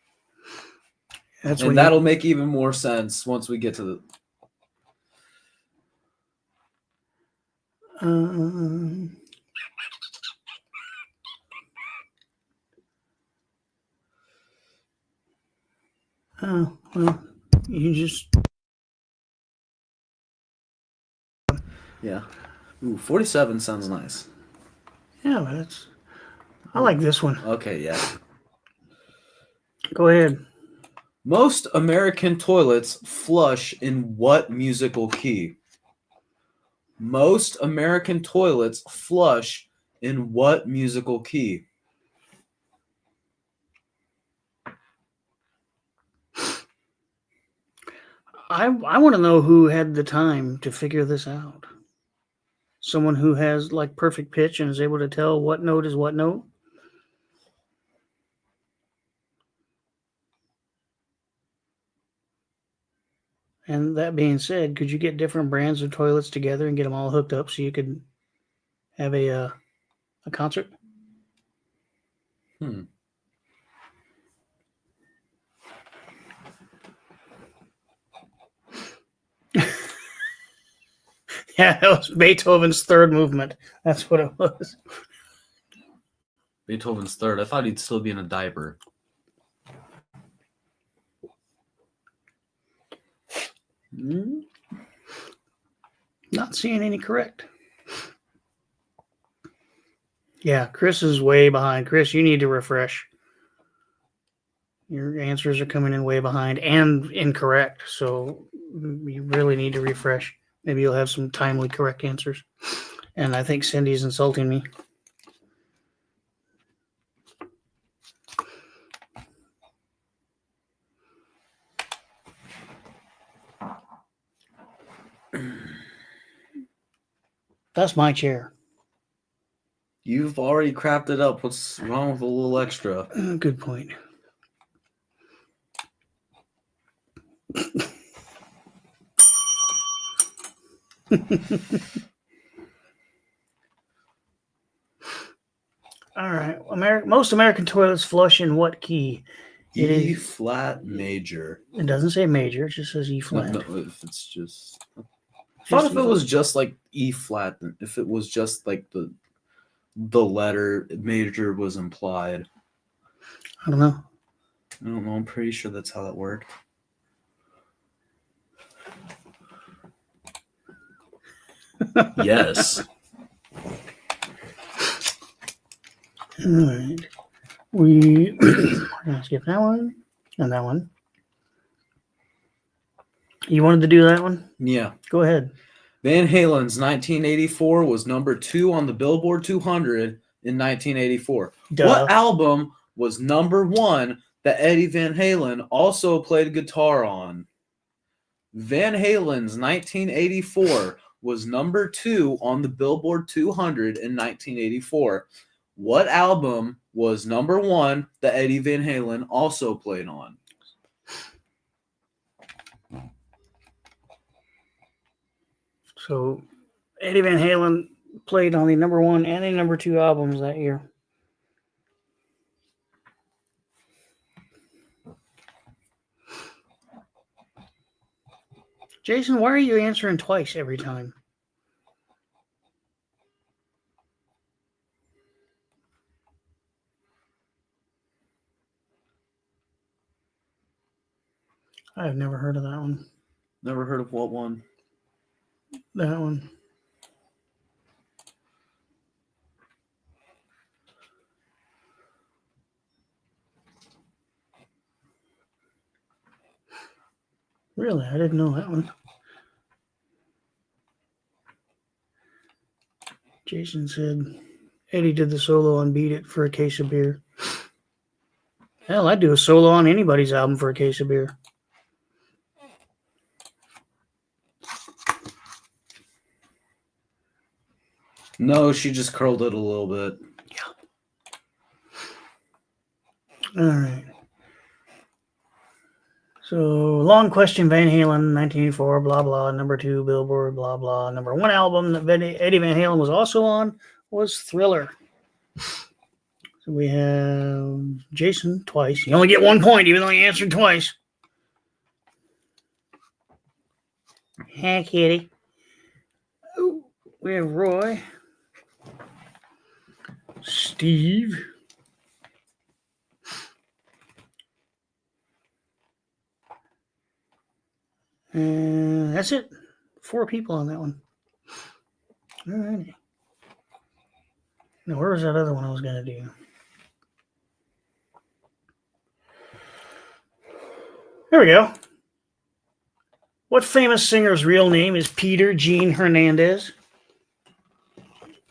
That's And when that'll make even more sense once we get to the. Oh, well, you just. Yeah. Ooh, 47 sounds nice. Yeah, that's. I like this one. Okay, yeah. Go ahead. Most American toilets flush in what musical key? Most American toilets flush in what musical key? I want to know who had the time to figure this out. Someone who has like perfect pitch and is able to tell what note is what note. And that being said, could you get different brands of toilets together and get them all hooked up so you could have a concert? Yeah, that was Beethoven's third movement. That's what it was. Beethoven's third. I thought he'd still be in a diaper. Not seeing any correct. Yeah, Chris is way behind. Chris, you need to refresh. Your answers are coming in way behind and incorrect, so you really need to refresh. Maybe you'll have some timely correct answers. And I think Cindy's insulting me. That's my chair. You've already crapped it up. What's wrong with a little extra? Good point. All right. Most American toilets flush in what key? It E is- flat major. It doesn't say major. It just says E flat. No, if it's just. I thought if it was just like E flat, if it was just like the letter major was implied. I don't know. I don't know. I'm pretty sure that's how that worked. Yes. All right. We're gonna skip that one and that one. You wanted to do that one? Yeah. Go ahead. Van Halen's 1984 was number 2 on the Billboard 200 in 1984. Duh. What album was number 1 that Eddie Van Halen also played guitar on? Van Halen's 1984 was number 2 on the Billboard 200 in 1984. What album was number 1 that Eddie Van Halen also played on? So Eddie Van Halen played on the number 1 and the number 2 albums that year. Jason, why are you answering twice every time? I've never heard of that one. Never heard of what one? That one. Really? I didn't know that one. Jason said Eddie did the solo on Beat It for a case of beer. Hell, I'd do a solo on anybody's album for a case of beer. No, she just curled it a little bit. All right. So, long question, Van Halen, 1984, blah, blah, number 2, Billboard, blah, blah. Number 1 album that Eddie Van Halen was also on was Thriller. So we have Jason twice. You only get 1 point, even though you answered twice. Hey, kitty. Ooh, we have Roy. Steve. And that's it. 4 people on that one. All righty. Now, where was that other one I was going to do? There we go. What famous singer's real name is Peter Gene Hernandez?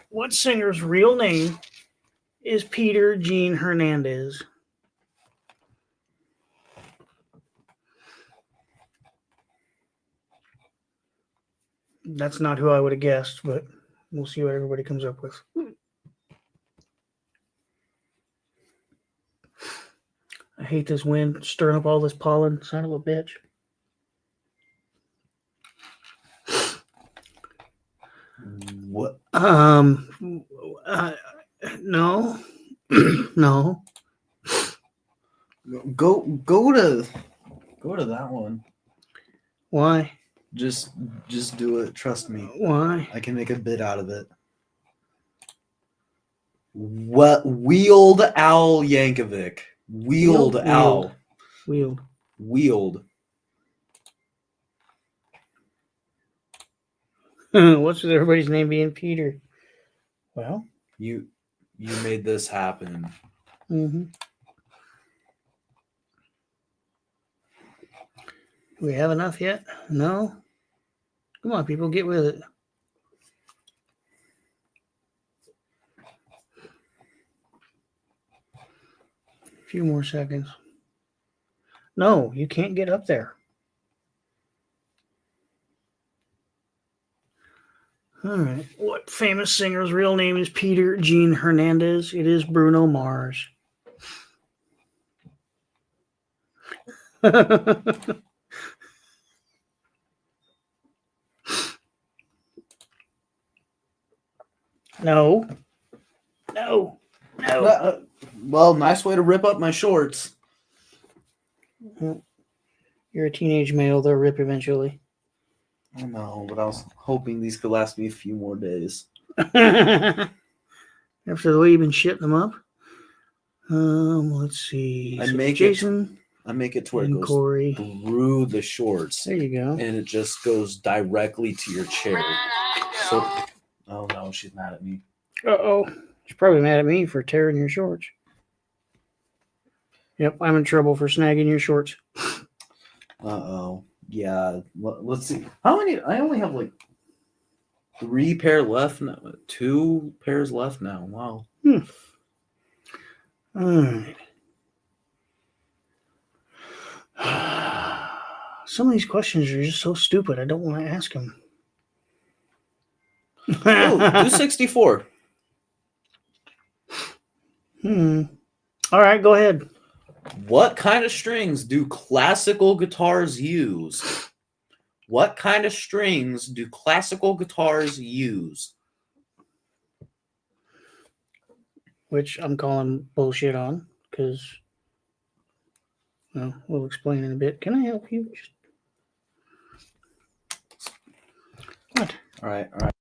What singer's real name is Peter Gene Hernandez? That's not who I would have guessed, but we'll see what everybody comes up with. I hate this wind stirring up all this pollen. Son of a bitch. What? No. No. Go to that one. Why? Just do it. Trust me. Why? I can make a bit out of it. What? Wheeled Al Yankovic. Wheeled Al. Wheeled. Wheeled. What's with everybody's name being Peter? Well. You made this happen. Mm-hmm. Do we have enough yet? No? Come on, people, get with it. A few more seconds. No, you can't get up there. All right. What famous singer's real name is Peter Gene Hernandez? It is Bruno Mars. No. No. No. Well, nice way to rip up my shorts. You're a teenage male. They'll rip eventually. I know, but I was hoping these could last me a few more days. After the way you've been shitting them up. Let's see. I So make it- Jason I make it to where it and goes Corey. through the shorts, There you go. and it just goes directly to your chair. So, oh no, she's mad at me. Uh-oh. She's probably mad at me for tearing your shorts. Yep, I'm in trouble for snagging your shorts. Uh-oh. Yeah, let's see. How many? I only have like 3 pair left now. 2 pairs left now. Wow. All right. Some of these questions are just so stupid. I don't want to ask them. Oh, do 64. All right, go ahead. What kind of strings do classical guitars use? What kind of strings do classical guitars use? Which I'm calling bullshit on because, well, we'll explain in a bit. Can I help you? What? All right, all right.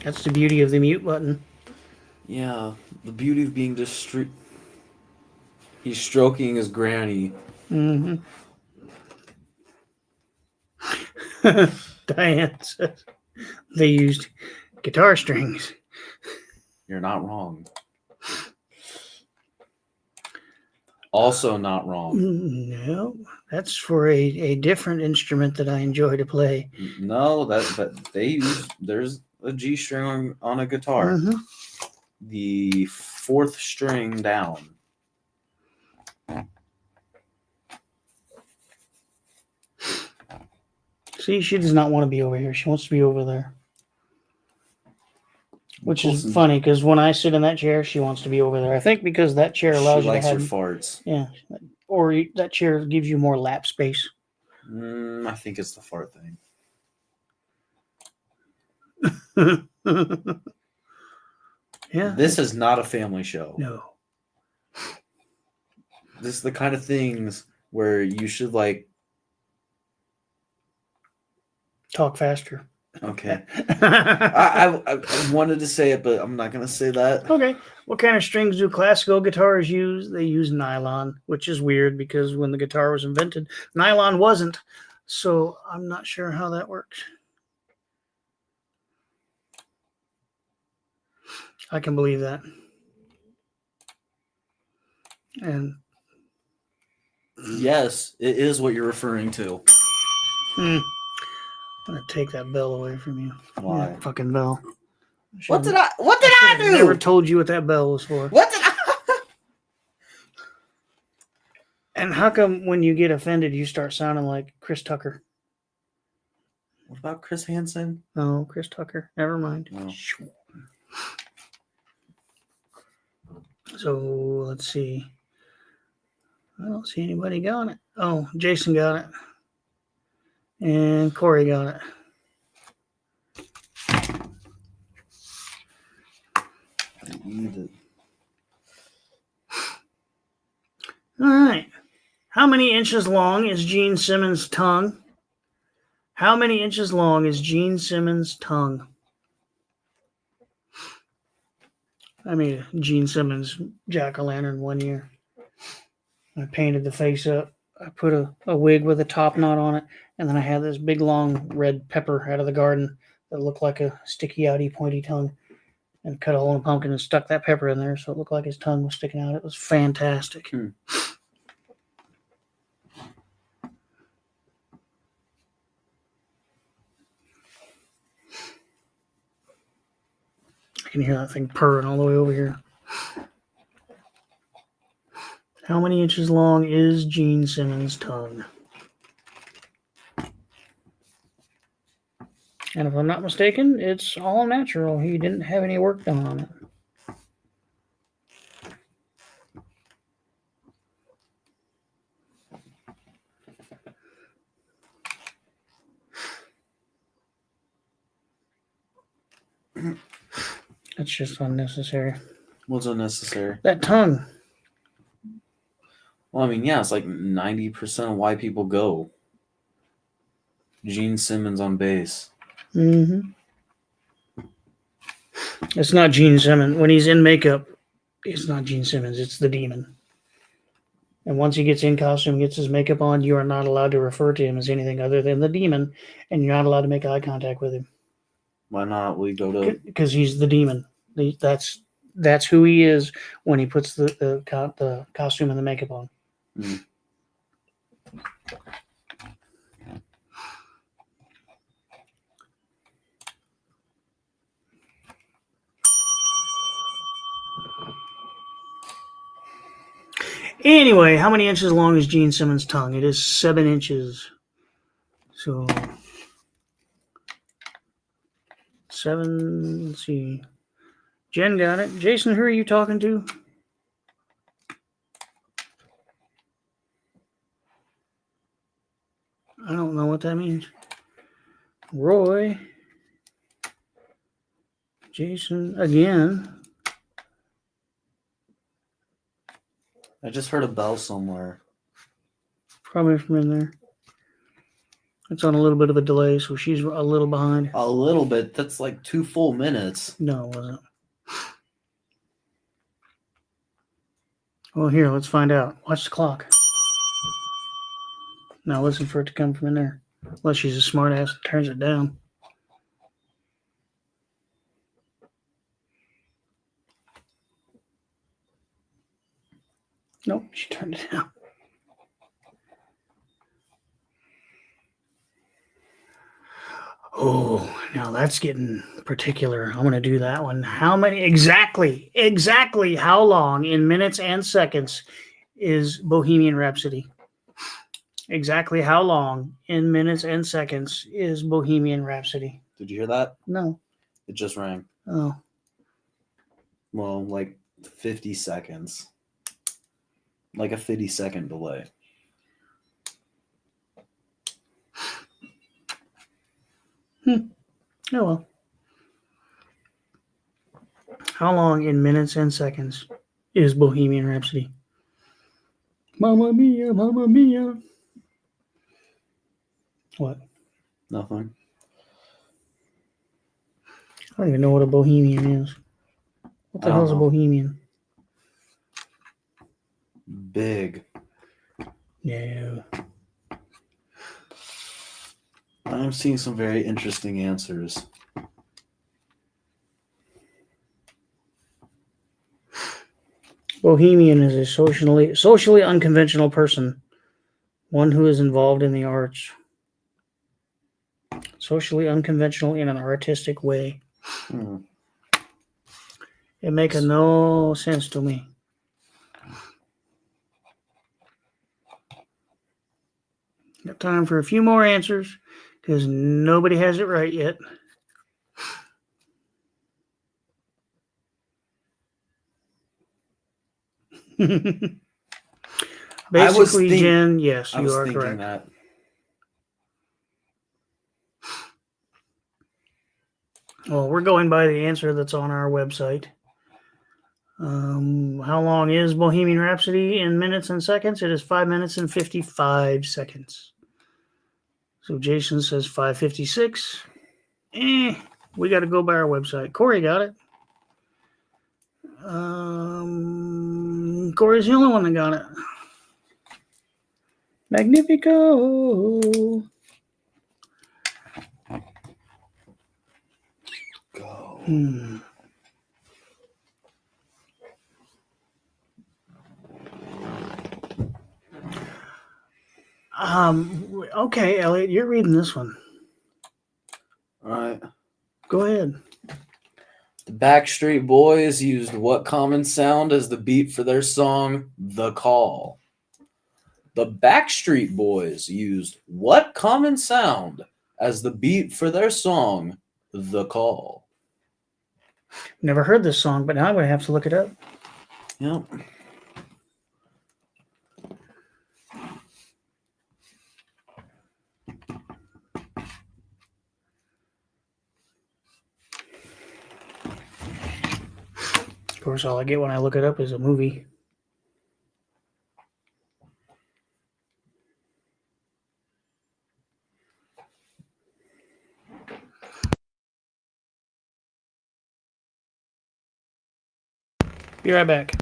That's the beauty of the mute button. Yeah, the beauty of being he's stroking his granny. Mm-hmm. Diane says they used guitar strings. You're not wrong. Also not wrong. No, that's for a different instrument that I enjoy to play. No, that they use. There's a G string on a guitar. Mhm. The 4th string down. See, she does not want to be over here. She wants to be over there. Which is Colson, funny because when I sit in that chair, she wants to be over there. I think because that chair allows she you to likes your have, farts. yeah, or that chair gives you more lap space. I think it's the fart thing. Yeah. This is not a family show. No. This is the kind of things where you should like. Talk faster. Okay. I wanted to say it, but I'm not gonna say that. Okay. What kind of strings do classical guitars use? They use nylon, which is weird because when the guitar was invented, nylon wasn't. So I'm not sure how that works. I can believe that. And Yes, it is what you're referring to. I'm gonna take that bell away from you. Why? Yeah, fucking bell. What did I do? Never told you what that bell was for. What did I? And how come when you get offended, you start sounding like Chris Tucker? What about Chris Hansen? Oh, Chris Tucker. Never mind. No. So let's see. I don't see anybody got it. Oh, Jason got it. And Corey got it. All right. How many inches long is Gene Simmons' tongue? How many inches long is Gene Simmons' tongue? I made a Gene Simmons jack-o'-lantern one year. I painted the face up. I put a wig with a top knot on it, and then I had this big long red pepper out of the garden that looked like a sticky outy pointy tongue, and cut a hole in a pumpkin and stuck that pepper in there so it looked like his tongue was sticking out. It was fantastic. can hear that thing purring all the way over here. How many inches long is Gene Simmons' tongue? And if I'm not mistaken, it's all natural. He didn't have any work done on it. That's just unnecessary. What's unnecessary? That tongue. Well, I mean, yeah, it's like 90% of why people go. Gene Simmons on bass. Mm-hmm. It's not Gene Simmons. When he's in makeup, it's not Gene Simmons. It's the demon. And once he gets in costume, gets his makeup on, you are not allowed to refer to him as anything other than the demon, and you're not allowed to make eye contact with him. Why not? We go to. Because he's the demon. That's who he is when he puts the costume and the makeup on. Mm. Anyway, how many inches long is Gene Simmons' tongue? It is 7 inches. So 7. Let's see. Jen got it. Jason, who are you talking to? I don't know what that means. Roy. Jason again. I just heard a bell somewhere. Probably from in there. It's on a little bit of a delay, so she's a little behind. A little bit. That's like 2 full minutes. No, it wasn't. Well, here, let's find out. Watch the clock. Now listen for it to come from in there. Unless she's a smart ass and turns it down. Nope, she turned it down. Oh, now that's getting particular. I'm going to do that one. How many, exactly how long in minutes and seconds is Bohemian Rhapsody? Exactly how long in minutes and seconds is Bohemian Rhapsody? Did you hear that? No. It just rang. Oh. Well, like 50 seconds. Like a 50-second delay. Oh, well. How long in minutes and seconds is Bohemian Rhapsody? Mamma mia, mamma mia. What? Nothing. I don't even know what a Bohemian is. What the I don't hell is a know. Bohemian? Big. No. I'm seeing some very interesting answers. Bohemian is a socially unconventional person, one who is involved in the arts. Socially unconventional in an artistic way. Hmm. It makes no sense to me. Got time for a few more answers because nobody has it right yet. Basically, Jen, yes, I you was are thinking correct. that. Well, we're going by the answer that's on our website. How long is Bohemian Rhapsody in minutes and seconds? It is 5 minutes and 55 seconds. So Jason says 5:56. We got to go by our website. Corey got it. Corey's the only one that got it. Magnifico. Go. Okay, Elliot, you're reading this one. All right. Go ahead. The Backstreet Boys used what common sound as the beat for their song The Call? The Backstreet Boys used what common sound as the beat for their song The Call? Never heard this song, but now I'm going to have to look it up. Yep. Of course, all I get when I look it up is a movie. Be right back.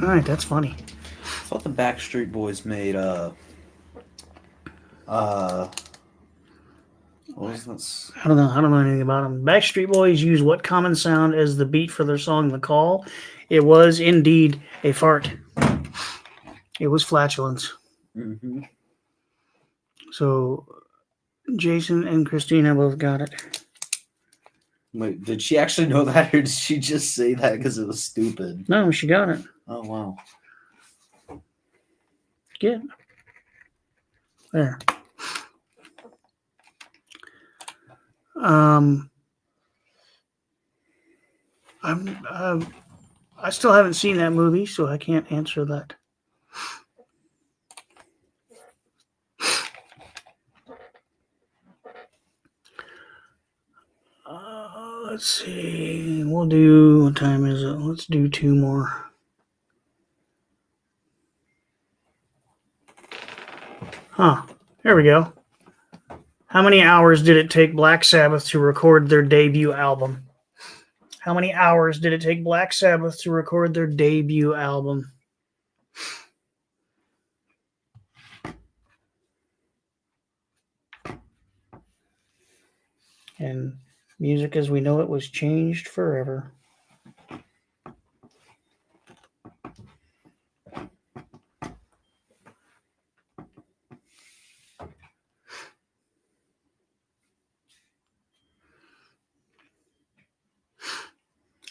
All right, that's funny. I thought the Backstreet Boys made what was this? I don't know anything about them. Backstreet Boys use what common sound as the beat for their song The Call? It was indeed a fart. It was flatulence. Mm-hmm. So Jason and Christina both got it. Wait, did she actually know that, or did she just say that because it was stupid? No, she got it. Oh wow. Good. There. I still haven't seen that movie, so I can't answer that. Let's see. We'll do. What time is it? Let's do 2 more. Huh. There we go. How many hours did it take Black Sabbath to record their debut album? How many hours did it take Black Sabbath to record their debut album? And music as we know it was changed forever.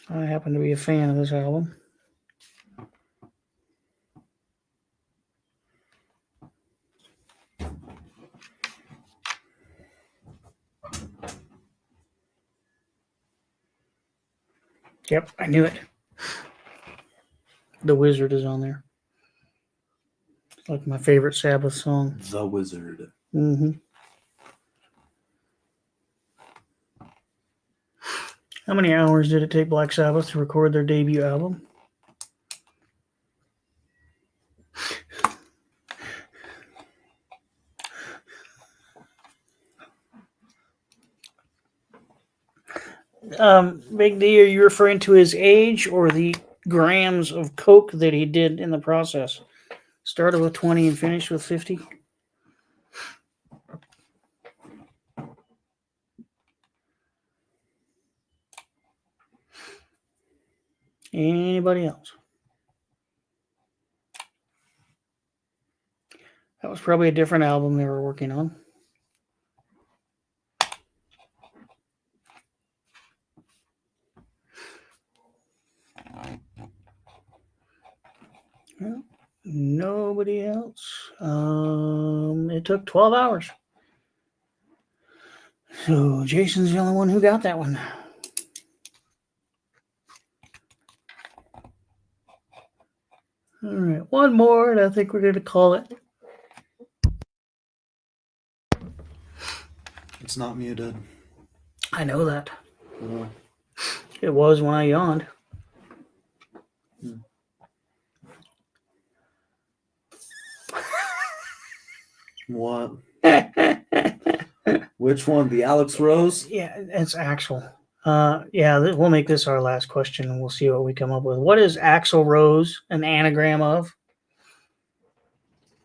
I happen to be a fan of this album. Yep, I knew it. The Wizard is on there. It's like my favorite Sabbath song. The Wizard. Mm-hmm. How many hours did it take Black Sabbath to record their debut album? Big D, are you referring to his age or the grams of coke that he did in the process? Started with 20 and finished with 50? Anybody else? That was probably a different album they were working on. Well, nobody else. It took 12 hours. So Jason's the only one who got that one. All right, one more, and I think we're going to call it. It's not muted. I know that. Mhm. It was when I yawned. What? Which one? The Alex Rose? Yeah, it's Axel. Yeah, we'll make this our last question and we'll see what we come up with. What is Axl Rose an anagram of?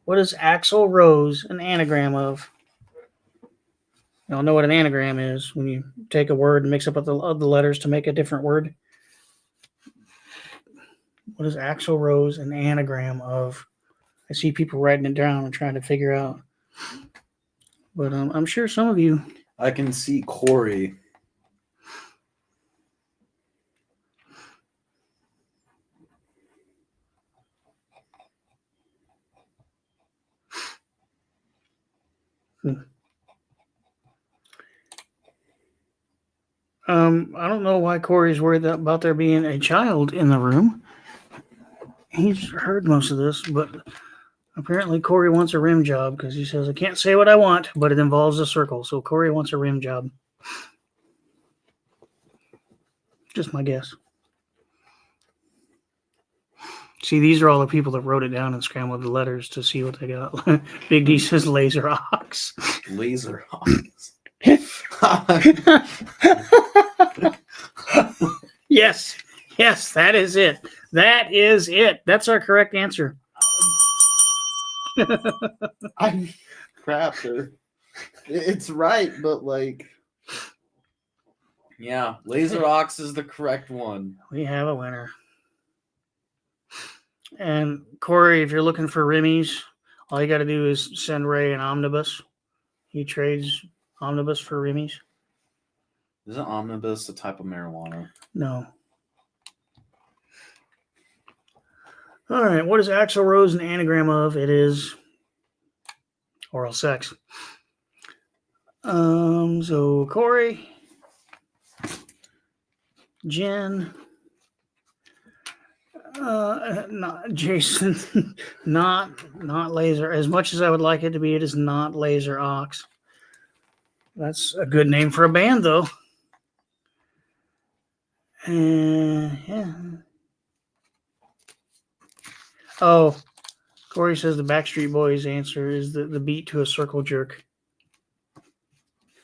What is Axl Rose an anagram of? You all know what an anagram is when you take a word and mix up the letters to make a different word. What is Axl Rose an anagram of? I see people writing it down and trying to figure out. But I'm sure some of you. I can see Corey. I don't know why Corey's worried about there being a child in the room. He's heard most of this, but apparently Corey wants a rim job because he says, I can't say what I want, but it involves a circle. So Corey wants a rim job. Just my guess. See, these are all the people that wrote it down and scrambled the letters to see what they got. Big D says laser ox. Laser hawks. Yes, that is it. That is it. That's our correct answer. Crap, it's right, but like, yeah, laser ox is the correct one. We have a winner. And Corey, if you're looking for Remy's, all you got to do is send Ray an omnibus. He trades omnibus for Remy's. Isn't omnibus a type of marijuana? No. All right. What is Axl Rose an anagram of? It is oral sex. So Corey, Jen, not Jason, not laser. As much as I would like it to be, it is not Laser Ox. That's a good name for a band, though. Yeah. Oh, Corey says the Backstreet Boys answer is the beat to a circle jerk.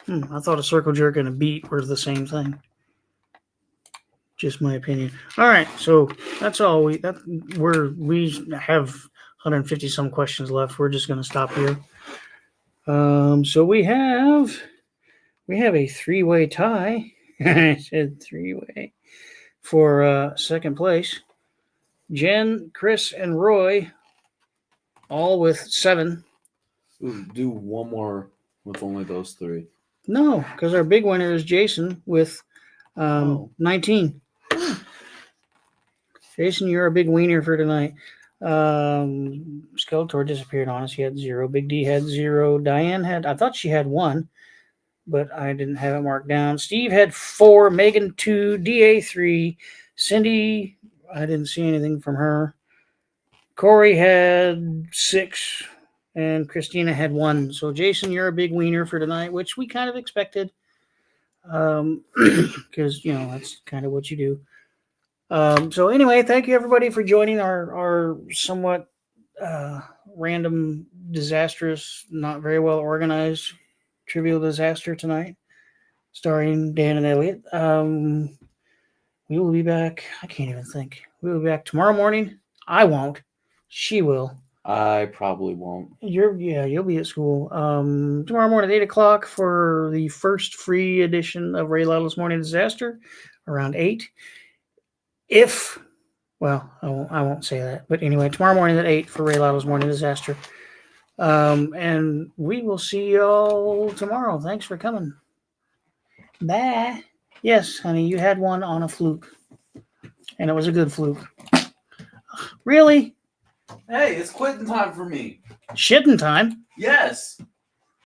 I thought a circle jerk and a beat were the same thing. Just my opinion. All right, so that's all we have 150 some questions left. We're just going to stop here. So we have a three-way tie. I said three-way for second place. Jen, Chris, and Roy, all with 7. Ooh, do one more with only those 3. No, because our big winner is Jason with 19. Jason, you're a big wiener for tonight. Skeletor disappeared on us. He had 0. Big D had 0. Diane I thought she had 1, but I didn't have it marked down. Steve had 4. Megan 2. DA 3. Cindy, I didn't see anything from her. Corey had 6. And Christina had 1. So, Jason, you're a big wiener for tonight, which we kind of expected. Because, that's kind of what you do. So anyway, thank you everybody for joining our somewhat random, disastrous, not very well organized trivial disaster tonight, starring Dan and Elliot. We will be back. I can't even think. We will be back tomorrow morning. I won't. She will. I probably won't. You'll be at school. Tomorrow morning at 8:00 for the first free edition of Ray Lytle's Morning Disaster, around 8. I won't say that. But anyway, tomorrow morning at 8 for Ray Lytle's Morning Disaster. And we will see y'all tomorrow. Thanks for coming. Bye. Yes, honey, you had one on a fluke. And it was a good fluke. Really? Hey, it's quitting time for me. Shitting time? Yes.